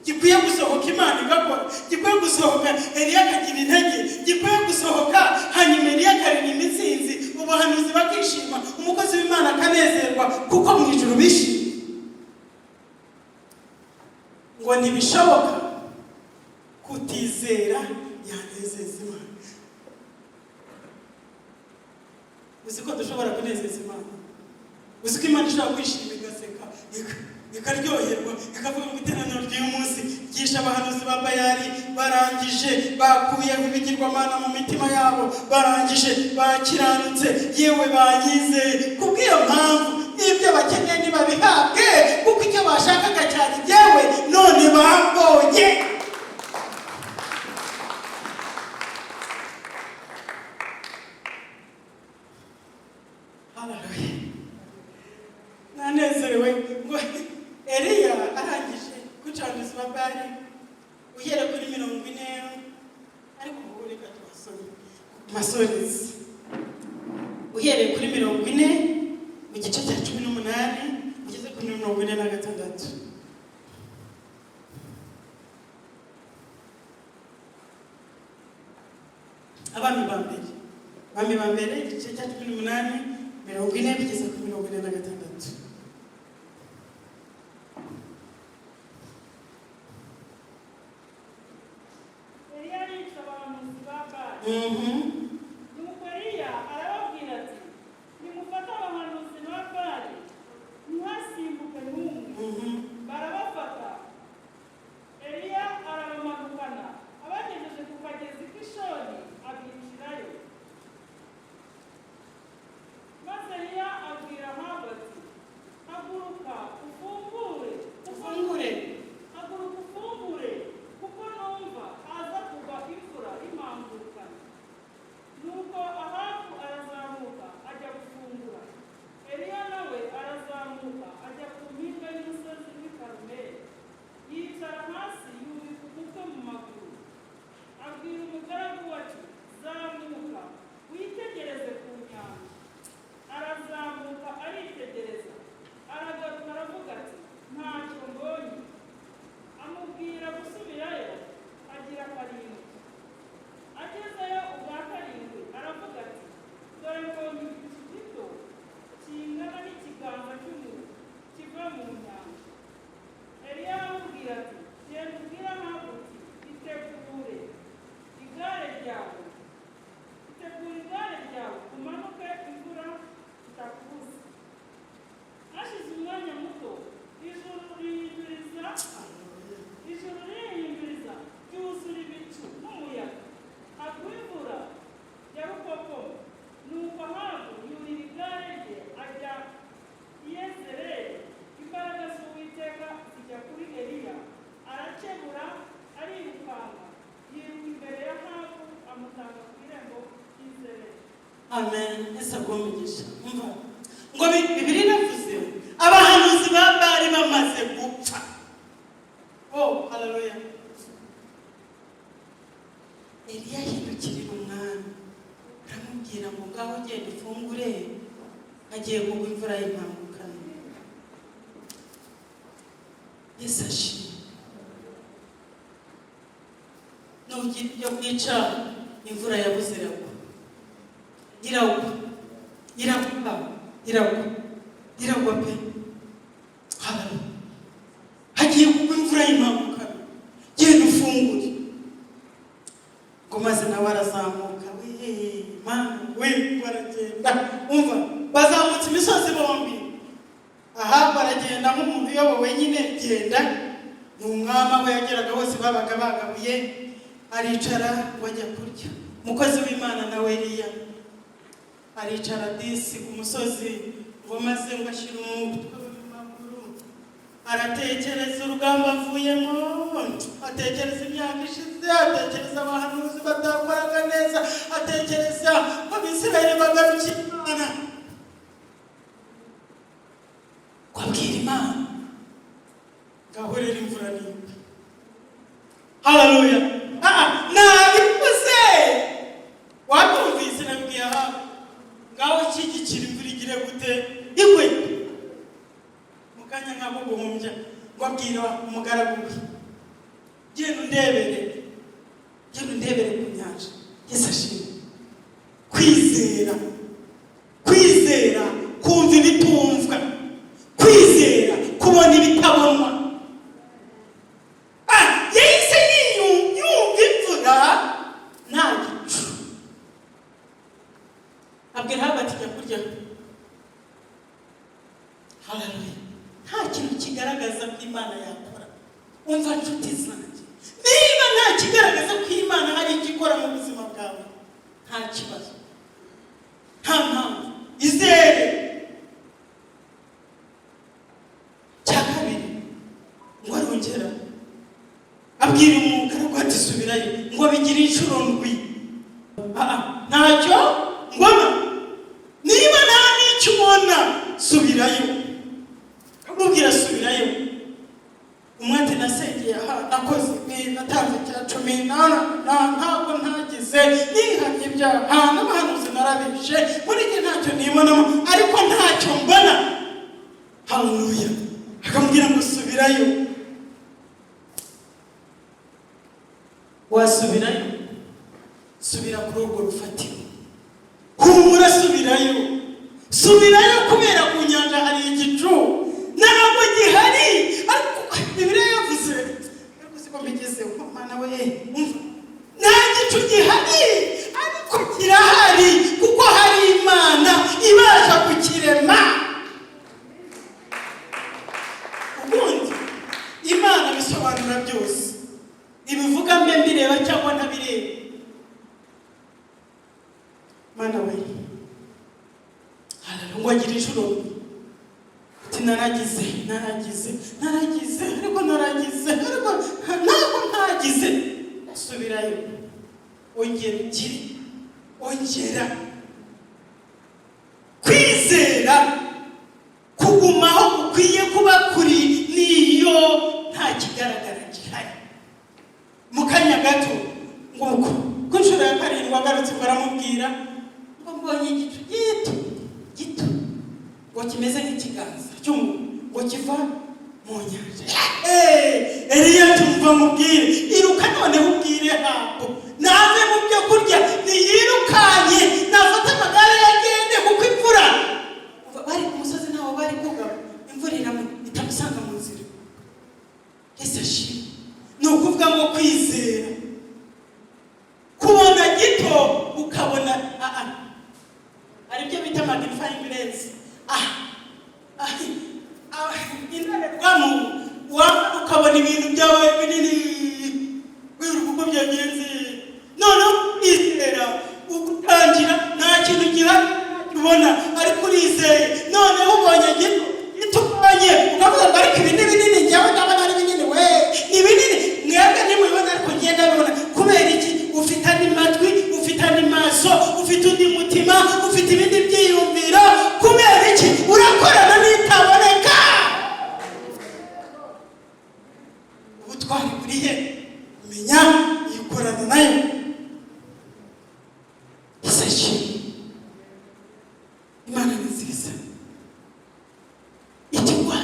gikwiye gusohoka Imana igakora, gikwiye gusohoka Eliya akagira intege, gikwiye gusohoka hanyuma Eliya akaririmba intsinzi, ubuhanuzi bakishima, umukozi w'Imana akanezerwa, kuko mu ijuru bishimye. Ngo ntibishoboka kutizera yanezeza Imana. Uzi ko dushobora kunezeza Imana? Uzi ko Imana ishobora kwishima igaseka, ikaryoherwa, ikavuga ngo iteraniro ry'uyu munsi ryishe abahanuzi ba Bayali, barangije bakuyeho ibigirwamana mu mitima yabo, barangije bakiranutse, yewe banyizeye. Kubw'iyo mpamvu ibyo bakeneye ntibabihabwe, kuko icyo bashakaga cyane jyewe none bambonye. Haleluya. Nanezerewe ngo Eliya arangije gucanuza ba Bali uhera kuri 40, ariko ubu reka tubasome masorezi. Uhereye kuri 40 mu gice cya 18 ugeze kuri 46. Abami ba mbere igice cya 18 40 kugeza kuri 46. Nuko Eliya arababwira ati, nimufate abahanuzi ba Bali, ntihasimbuke n'umwe. Barabafata. Eliya arabamanukana, abagejeje ku kagezi k'Ishoni abicirayo. Maze Eliya abwira Ahabu ati, haguruka ufungure, kuko numva haza kugwa imvura impangurukana. Nuko Ahabu arazamuka ajya gufungura. Eliya nawe arazamuka ajya ku mpinga y'umusozi w'i Karumeli, yicara hasi yubika umutwe mu maguru. Abwira umugaragu we ati, zamuka witegereze ku nyanja. Arazamuka aritegereza, aragaruka aravuga ati, ntacyo mbonye. Amubwira gusubirayo, agira 7. Agezeyo ubwa 7 aravuga ati, dore mbonye igicu gito kingana n'ikiganza cy'umuntu kiva mu nyanja. Eliya aramubwira ati, genda ubwire Ahabu uti, itegure igare ryawe, umanuke imvura itakubuza. Hashize umwanya muto, ijuru ririhinduriza ryuzura ibicu n'umuyaga, hagwa imvura ya rukokoma. Nuko Ahabu yurira igare rye ajya i Yezereli. Imbaraga z'Uwiteka zijya kuri Eliya, arakebura arirukanka, yiruka imbere ya Ahabu amutanga ku irembo ry'Yezereli. Amen. Ese agomba umugisha. Ngo Bibiliya iravuze abahanuzi ba Bali kugwa imvura y'impangukano. Yesu ashimwe. Nugira ibyo kwica imvura yabuze iragwa. Iragwa pe. Haleluya. Hagiye kugwa imvura y'impangukano. Genda ufungure. Ngo maze nawe arazamuka. Mana we baragenda. Umva bazamutse imisozi bombi. Aha baragenda nk'umuntu uyobowe nyine genda. Ni umwama we yageraga hose babaga bagabuye. Aricara wajya kurya. Umukozi w'Imana nawe Eliya aricara disi ku musozi ngo maze ngo ashira umutwe mu maguru. Aratekereza urugamba avuyemo, atekereza imyaka ishize, atekereza abahanuzi batakoraga neza, atekereza ko Abisirayeli bagarukiye Imana. Kwabwira Imana gahorera imvura nimba. Haleluya. Nabikuze watumvise nabwiye aha ngaho ikigikira imvura igire gute igwe mukanya nk'ako guhumbya ngo abwira umugaragu we genda undebere ku nyanja. Yesu ashimwe. Kwizera kumva ibitumvwa, kwizera kubona ibitabonwa. Yahise yumva imvura nta gicu. Abwira Habati jya kurya. Haleluya. Nta kintu kigaragaza ko Imana yakora. Umva nshuti zanjye, niba nta kigaragaza ko Imana hari igikora mu buzima bwawe, nta kibazo, nta mpamvu, izere. Cya kabiri ngo arongera abwira umugaragu ati subirayo ngo bigire inshuro ndwi. Ntacyo mbona, niba nta n'icyo ubona subirayo. Amubwira subirayo. Umwete nasengeye aha nakoze natanze cya 10 ntabwo ntagize nihanye ibyaha n'abahanuzi narabishe muri iki ntacyo nibonamo ariko ntacyo mbona. Haleluya. Akamubwira ngo subirayo. Wasubirayo, subira kuri urwo rufatiro. Humura subirayo kubera ku nyanja hari igicu ntabwo gihari. Ariko Bibiliya yavuze ko bigezeho Mana we nta gicu gihari ariko kirahari kuko hari Imana ibasha kukirema. Ubundi Imana bisobanura byose. Ibivuga mbe mbireba cyangwa ntabireba. Mana we haleluya. Ngo agire inshuro ati naragize ariko ntabwo ntagize. Subirayo ongera kwizera kugumaho ukwiye kuba kuri niyo nta kigaragara gihari. Mu kanya gato nguko ku nshuro ya karindwi agarutse baramubwira ngo mbonye igicu gito ngo kimeze nk'ikiganza cy'umuntu ngo kiva mu nyanja. Eliya tumva mubwire iruka none ubwire hapo nave mu byo kurya niyirukanye nafata amagare yagende kuko imvura bari ku musozi ntaho bari kugaba imvura itamusanga mu nzira. Yesu ashimwe. Ni ukuvuga ngo kwizera kubona gito ukabona aribyo bita magnifying lens. Indorerwamo ukabona ibintu byawe binini wiruka uko byagenze. Noneho izera ugutangira nta kintu gihari ubona ariko urizeye. Noneho ubonye gito ubonye ukavuga ngo ariko ibi ni binini njyewe ndabona ari binini we ni binini mwebwe nimubibona ariko ngenda bibona. Kubera iki? Ufite andi matwi, ufite andi maso, ufite undi mutima, ufite ibindi byiyumviro. Kubera iki? Urakorana n'itaboneka. Ubutwari buri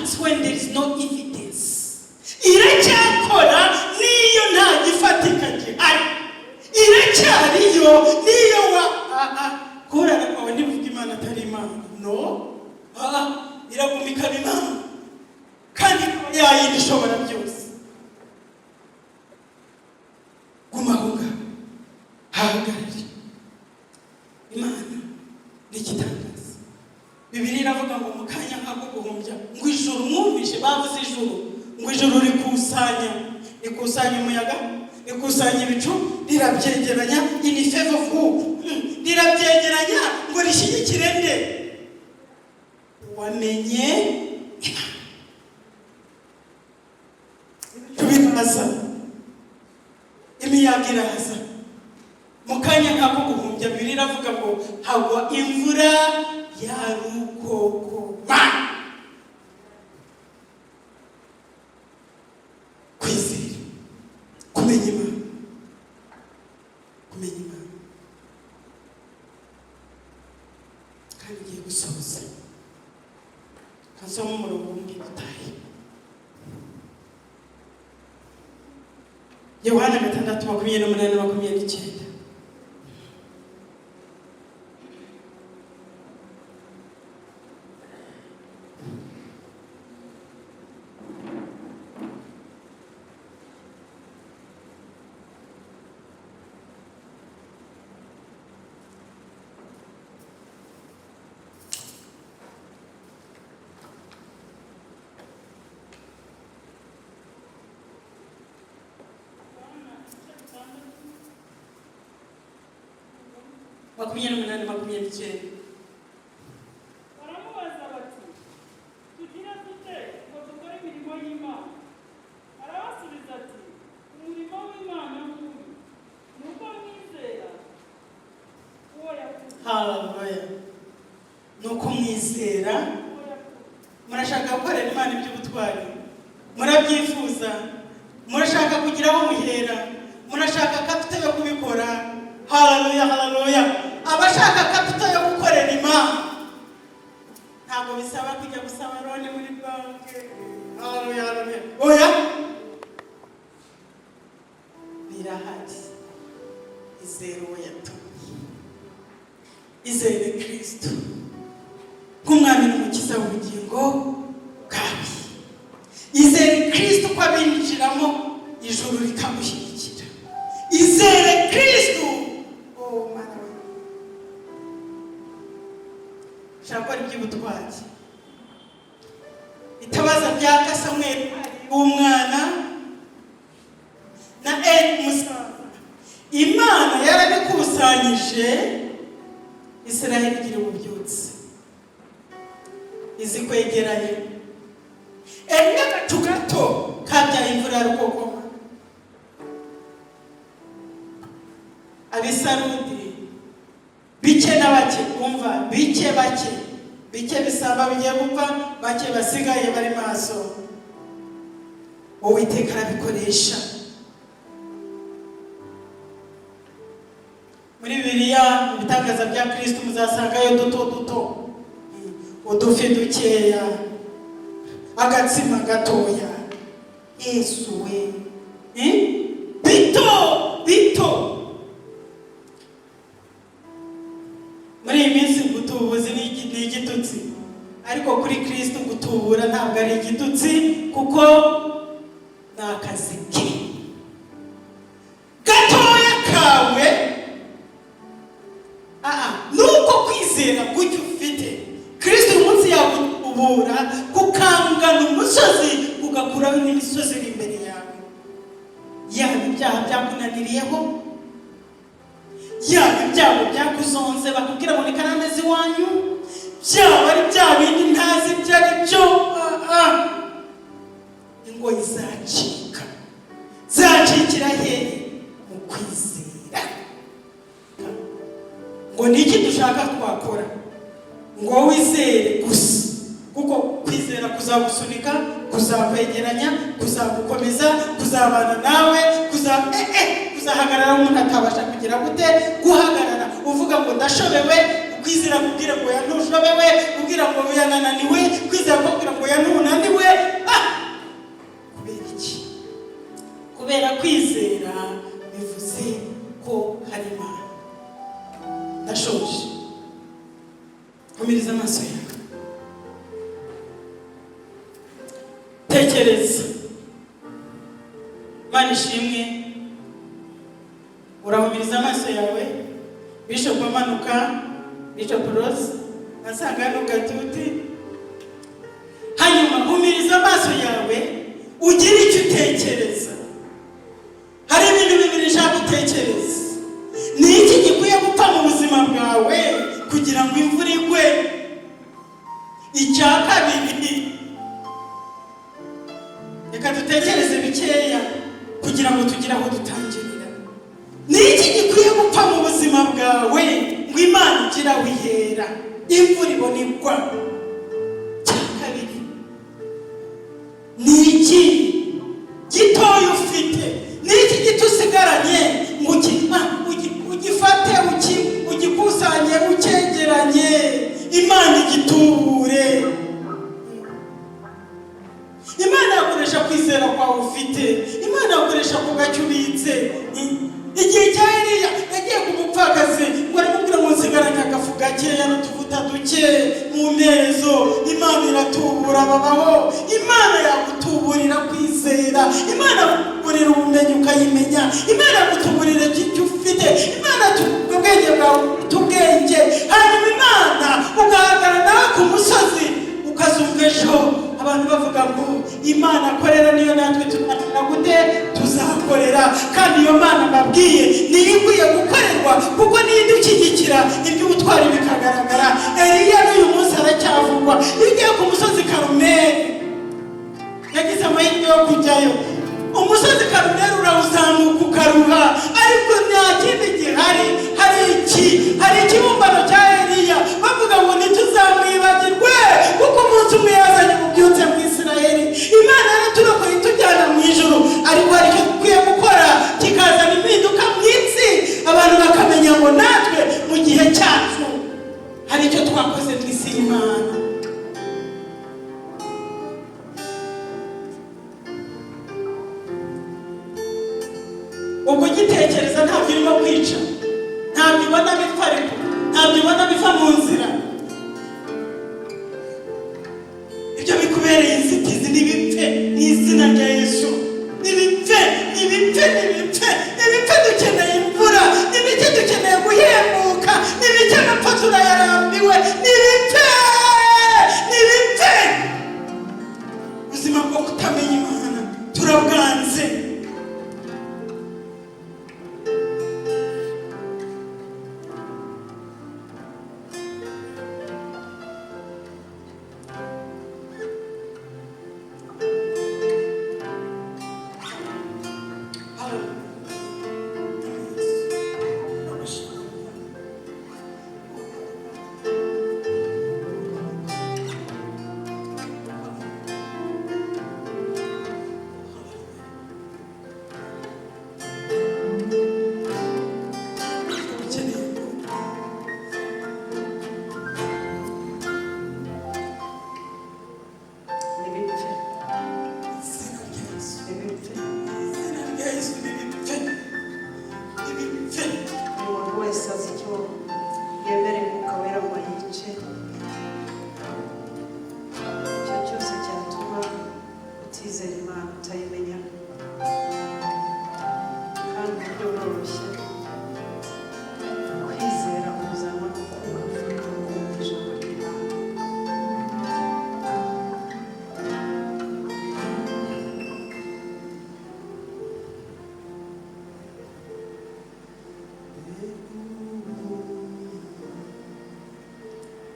works when there is no evidence. Iracyakora niyo nta gifatika gihari. Iracyariyo niyo kurara kwawe ndivuga Imana atari Imana. No. Iragumika Imana. Kandi yayindi ishobora byose. Gumahunga. Hagarari. Imana ni igitangaza. Bibiliya iravuga ngo mu kanya nk'ako guhumbya ngo ijuru mwumvishe bavuze ijuru ngo ijuru rikusanya umuyaga, rikusanya ibicu, rirabyegeranya in favor of who? Rirabyegeranya ngo rishyigikire nde? Wamenye tubikaza imiyaga iraza mu kanya nk'ako guhumbya. Bibiliya iravuga ngo hagwa imvura ya rukokoma. Kwizera, kumenya Imana, kandi ngiye gusoza kasoma umurongo umwe dutahe. Yohana 6:28-29. Baramubaza bati, tugire dute ngo dukore imirimo y'Imana? Arabasubiza ati, umurimo w'Imana nk'uyu ni uko mwizera uwo yatumye. Haleluya. Nuko mwizera. Murashaka gukorera Imana iby'ubutwari, murabyifuza, murashaka kugira aho muhera, murashaka kapita yo kubikora. Haleluya, haleluya. Abashaka kapita yo gukorera Imana ntabwo bisaba kujya gusaba loni muri banki. Haleluya, haleluya. Oya, birahari. Izere uwo yatumye, izere Kristo nk'umwami n'umukiza w'ubugingo bwawe. Izere Kristo ko abinjiramo ijuru rikamushyigikira. Izere Kristo. Shaka iby'ubutwari. Itabaza bya Samweli umwana na Musa. Imana yarabikusanyije, Israeli igira ububyutse. Izi kwegeranye. N'agacu gato kabyaye imvura ya rukokoma. Abisarudi bike na bake, umva, bike bisaba bigiye gupfa, bake basigaye bari maso. Uwiteka arabikoresha. Muri Bibiliya mu bitangaza bya Kristo muzasangayo duto, udufi dukeya, agatsima gatoya. Yesu we, bito. Muri iyi minsi gutubuzi ni igitutsi, ariko kuri Kristo gutubura ntabwo ari igitutsi, kuko ni akazi ke gatoya kawe. Nuko kwizera gutyo ufite Kristo uyu munsi yagutubura, kukangana umusozi ugakuraho n'imisozi iri imbere yawe. Yaba ibyaha byakunaniriyeho, yaba ibyago byakuzonze bakubwira ngo ni karamezi wanyu, byaba ari bya bindi ntazi ibyo ari byo, ingoyi zacikira hehe? Mu kwizera. Ngo ni iki dushaka twakora? Ngo wizere gusa, kuko kwizera kuzagusunika, kuzakwegeranya, kuzagukomeza, kuzabana nawe, kuzahagarara umuntu atabasha kugira gute guhagarara. Uvuga ngo ndashobewe, kwizera kubwira ngo yantushobewe, kubwira ngo yanananiwe, kwizera kubwira ngo yanunaniwe. utekereza. Mana ishimwe, urahumiriza amaso yawe. Bishop amanuka, Bishop Rose asanga hano gatuti. Hanyuma humiriza amaso yawe ugire icyo utekereza. Hari ibintu bibiri nshaka gutekereza. Ni iki gikwiye gupfa mu buzima bwawe kugira ngo imvura igwe? Icya kabiri, reka dutekereze bikeya kugira ngo tugire aho dutangirira. Ni iki gikwiye gupfa mu buzima bwawe ngo Imana igire aho ihera, imvura ibone igwa? Icya kabiri, ni iki gitoya ufite, ni iki gito usigaranye ngo ugifate ugikusanye ucyegeranye Imana igitubure? Imana yakoresha kwizera kwawe ufite, Imana yakoresha kugacyo ubitse. Igihe cya Eliya yagiye ku mupfakazi ngo aramubwira ngo nsigaranye agafu gakeya n'utuvuta duke mu mperezo. Imana iratubura babaho. Imana yagutuburira kwizera, Imana yagutuburira ubumenyi ukayimenya, Imana yagutuburira icyo ufite, Imana yagutuburira ubwenge bwawe ubwenge. Hanyuma Imana ugahagarara nawe ku musozi ukazumva ejo abantu bavuga ngo Imana akorera niyo natwe tunanira gute tuzakorera. Kandi iyo Mana babwiye niyo ikwiye gukorerwa kuko niyo idushyigikira iby'ubutwari bikagaragara. Eliya n'uyu munsi aracyavugwa. Iyo ugiye ku musozi Karumeli, yagize amahirwe yo kujyayo. Umusozi Karumeli urawuzamuka ukaruha, ariko nta kindi gihari. Hari ikibumbano cya Eliya bavuga ngo ntituzamwibagirwe kuko umunsi umwe yazanye ububyutse mu Isirayeli. Imana yaraturokoye itujyana mu ijuru, ariko hari icyo dukwiye gukora kikazana impinduka mu isi, abantu bakamenya ngo natwe mu gihe cyacu hari icyo twakoze mu isi y'Imana. Ubwo gitekereza ntabwo irimo kwica, ntabwo ibona bipfa, ariko ntabwo ibona biva mu nzira. Ibyo bikubereye inzitizi n'ibipfe mu izina rya Yesu. N'ibipfe dukeneye imvura, n'ibike dukeneye guhemuka, n'ibike amapfa turayarambiwe, n'ibipfe. Ubuzima bwo kutamenya Imana turabwanze.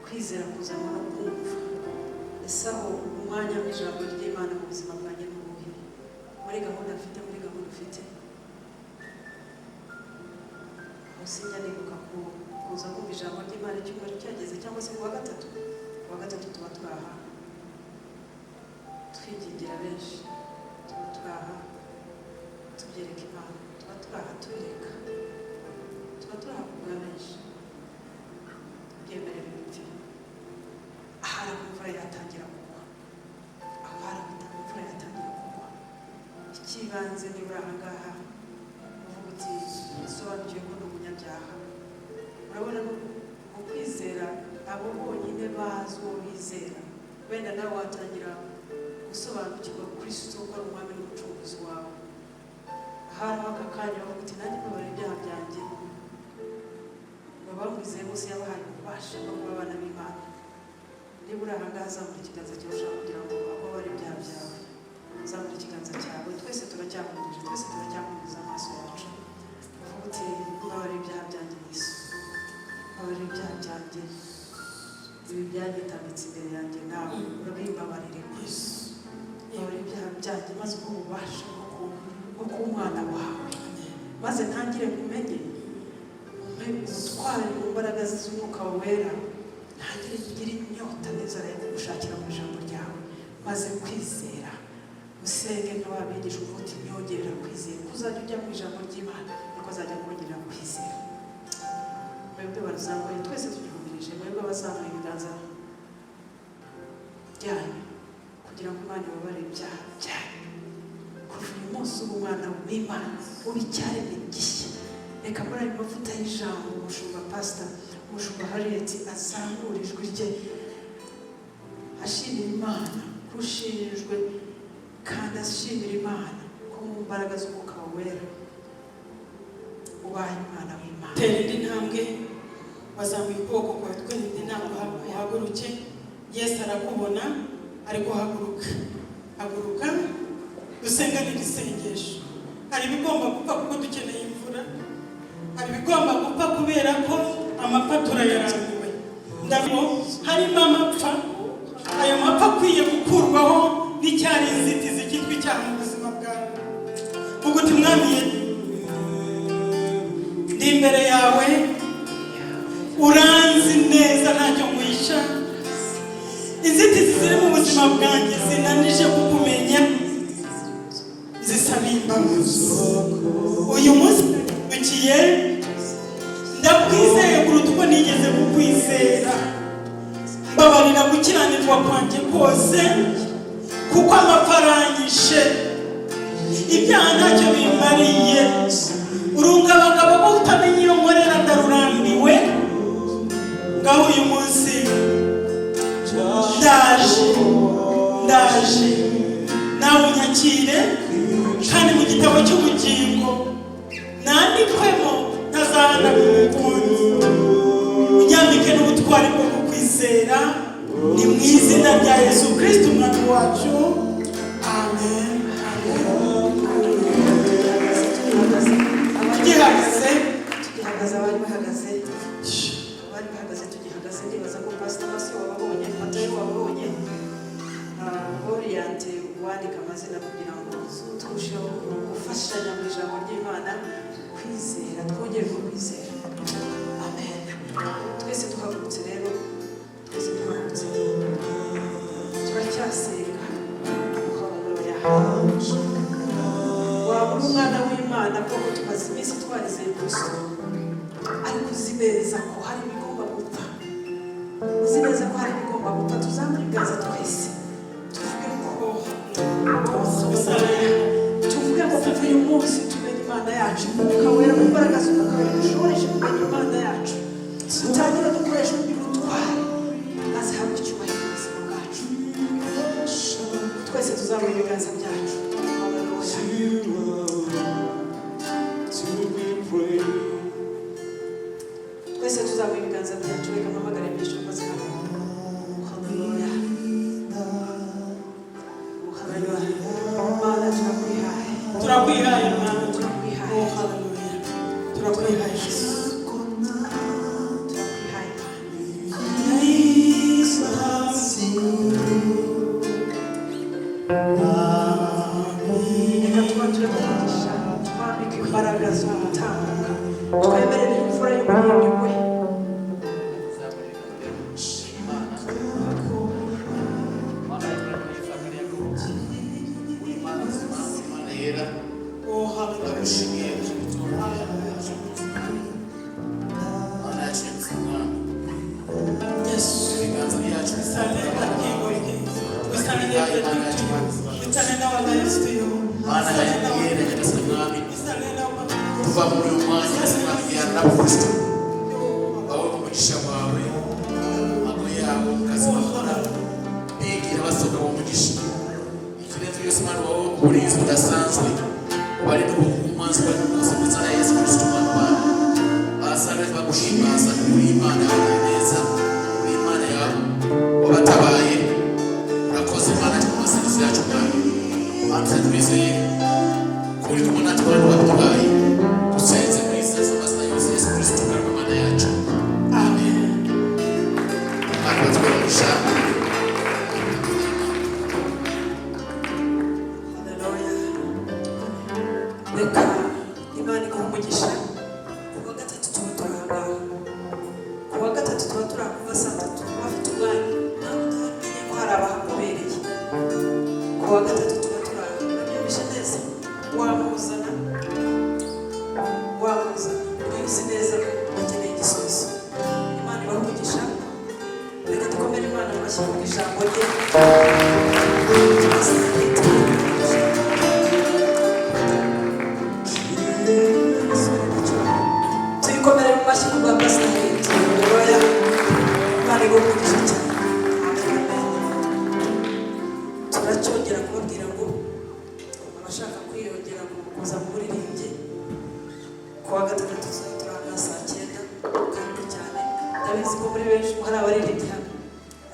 Kwizera kuzana no kumva. Ese aho umwanya w'ijambo ry'Imana mu buzima bwanjye ni uwuhe? Muri gahunda ufite usinjya nibuka kuza kumva ijambo ry'Imana icyumweru cyageze, cyangwa se kuwa gatatu tuba twaha twigingira benshi, tuba twaha tubyereka Imana, tuba twaha tubireka, tuba twaha kubwa benshi byemerera ibiti. Ahari imvura yatangira kugwa, ikibanze nibura aha ngaha uvuga uti sobanukiwe ko ndi umunyabyaha. Urabona ko kwizera abo bonyine bazi uwo bizera, wenda nawe watangira gusobanukirwa Kristo ko ari umwami n'umucunguzi wawe. Ahantu aka kanya bavuga uti nanjye mbabarira ibyaha byanjye, babamwizeye bose yabahaye ububasha bwo kuba abana b'Imana. Niba uri aha ngaha zamura ikiganza cyawe ushaka kugira ngo ababarire ibyaha byawe, zamura ikiganza cyawe. Twese turacyamuririje, twese turacyamuriza amaso yacu. Bavuga uti mbabarira ibyaha byanjye Yesu, mbabarira ibyaha byanjye, ibi byanyitamitse imbere yanjye, nawe urabimbabarire Yesu. Mbabarira ibyaha byanjye maze ubwo ububasha bwo kuba umwana wawe, maze ntangire kumenye umutware mu mbaraga z'umwuka wera, ntangire kugira inyota n'inzara yo kugushakira mu ijambo ryawe, maze kwizera. Usenge nk'ababigisha uvuga uti nyongerera kwizera, uzajya ujya mu ijambo ry'Imana niko azajya kongerera kwizera. Mwebwe barazamuye, twese tugihumirije, mwebwe abazamuye ibiganza byanyu kugira ngo Imana ibabarire ibyaha byanyu. Kuva uyu munsi uba umwana w'Imana, uba icyaremwe gishya. Reka muri ayo mavuta y'ijambo umushumba Pastor, umushumba Harriet azamura ijwi rye ashimira Imana kushinjwe, kandi ashimira Imana ko mu mbaraga z'umwuka wera ubaye umwana w'Imana. Tera indi ntambwe, wazamuye ukuboko kwawe, twende indi ntambwe uhaguruke. Yesu arakubona, ariko haguruka, haguruka dusenganire isengesho. Hari ibigomba gupfa kuko dukeneye imvura, hari ibigomba gupfa kubera ko amapfa turayarambiwe. Ndabona harimo amapfa, ayo mapfa akwiye gukurwaho n'icyari inzitizi cyitwa icyaha mu buzima bwawe. Uvuga uti mwami, ndi imbere yawe, uranzi neza, ntacyo nkwisha. Inzitizi ziri mu buzima bwanjye zinanije kukumenya, zisaba imbabazi. Uyu munsi ukiye, ndakwizeye kuruta uko nigeze kukwizera. Mbabarira gukiranirwa kwanjye kose, kuko amapfa aranyishe, ibyaha ntacyo bimbariye. Urunga abagabo bo utamenya iyo nkorera, ndarurambiwe. Ngaho uyu munsi ndaje, nawe unyakire, kandi mu gitabo cy'ubugingo nandikwemo ntazahana umukunzi. Unyambike n'ubutwari bwo kukwizera, ni mu izina rya Yesu Kristo umwami wacu, amen. Tugihagaze, abari bahagaze, ndibaza ko Pastor Masi wababonye, Matayo wababonye, Orient wandika amazina kugira ngo turusheho gufashanya mu ijambo ry'Imana, kwizera, twongere kwizera. Amen. Twese tuhagurutse rero, twese tuhagurutse, turacyasenga. Haleluya. Waba uri umwana w'Imana koko, tumaze iminsi twarizeye Kristo, ariko uzi neza ko hari ibigomba gupfa, uzi neza ko hari ibigomba gupfa. Tuzamure ibiganza twese tuvuge ngo kuva uyu munsi tumenye Imana yacu, umwuka wera mu mbaraga z'umwuka wera dushoboreshe kumenya Imana yacu, dutangire dukoresha ubutwari, maze habe icyubahiro mu buzima bwacu. Twese tuzamure ibiganza byacu. Twese tuzamure ibiganza byacu. Reka mpamagare byinshi maze haleluya. Mana turakwihaye, turakwihaye Mana, turakwihaye. oh haleluya, turakwihaye Yesu, turakwihaye. Reka tubature kuvugisha, twambike imbaraga zo gutambuka, twemerere imvura y'umuhindugwe. Kuva muri uyu mwanya na Kristo aho umugisha wawe, amano yabo, kazi bakora, bigira basohoka mu mugisha. yose Mana wowe uburinzi budasanzwe bari n'ubumanzi bari bwose mu izina Yesu Kristo Mana wawe asanga baguhimbaza uri Imana yawe neza uri Imana yawe wabatabaye urakoze Mana mu masengesho yacu Mana twizeye kuri kumwe natwe Mana wabatabaye dusenze mu izina Yesu Kristo Mana yacu amen. Mana twabasha reka Imana iguha umugisha. Kuwa gatatu tuba turahangaha, kuwa gatatu tuba turakuva saa tatu bafite umwanya ntabwo utamenye ko hari abahakubereye. Kuwa gatatu tuba turahangaha byumvishe neza wamuzana uzi neza bakeneye igisubizo. Imana ibaha umugisha. Reka dukomere Imana amashyi ku ijambo rye. Tuyikomere mu mashyi ku bwa Pasiteri Roya. Imana iguha umugisha cyane. Turacyongera kubabwira ngo abashaka kwiyongera kuza mu buririmbyi kuwa gatandatu tuzaba turahanga saa 9 kandi cyane ndabizi ko muri benshi hari abaririmbyi hano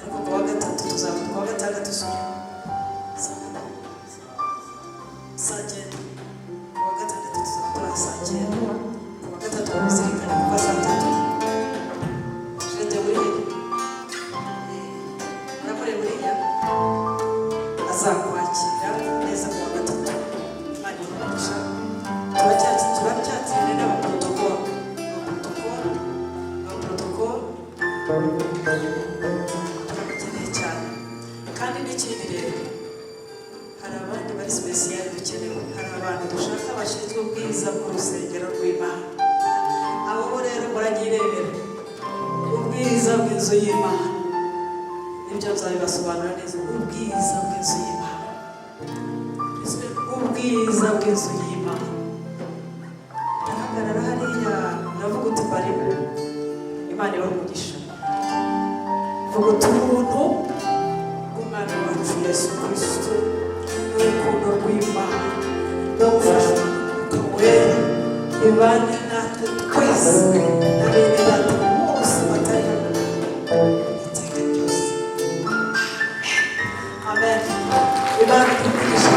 ariko kuwa gatatu tuzaba kuwa gatandatu saa 9 kuwa gatandatu tuzaba turaha saa 9 kuwa gatatu muzirikane kuva saa 3 jete buriya namure buriya azakwakira neza kuwa gatatu. Imana imugisha. Turacyatsinda n'abaprotokolo turamukeneye cyane kandi n'ikindi rero hari abandi bari sipesiyali dukenewe. Hari abantu dushaka bashinzwe ubwiza bw'urusengero rw'Imana. Abo bo rero muragirebera ubwiza bw'inzu y'Imana, nibyo nzabibasobanura neza. Ubwiza bw'inzu y'Imana, ubwiza bw'inzu y'Imana. Ndahagarara hariya ndavuga uti barimo. Imana ibaha umugisha. Vuga uti ubuntu bw'Umwami wacu Yesu Kristo n'urukundo rw'Imana no gufasha Umwuka Wera bibane natwe twese na bene data bose batari hano iteka ryose. Amen. Imana iduha umugisha.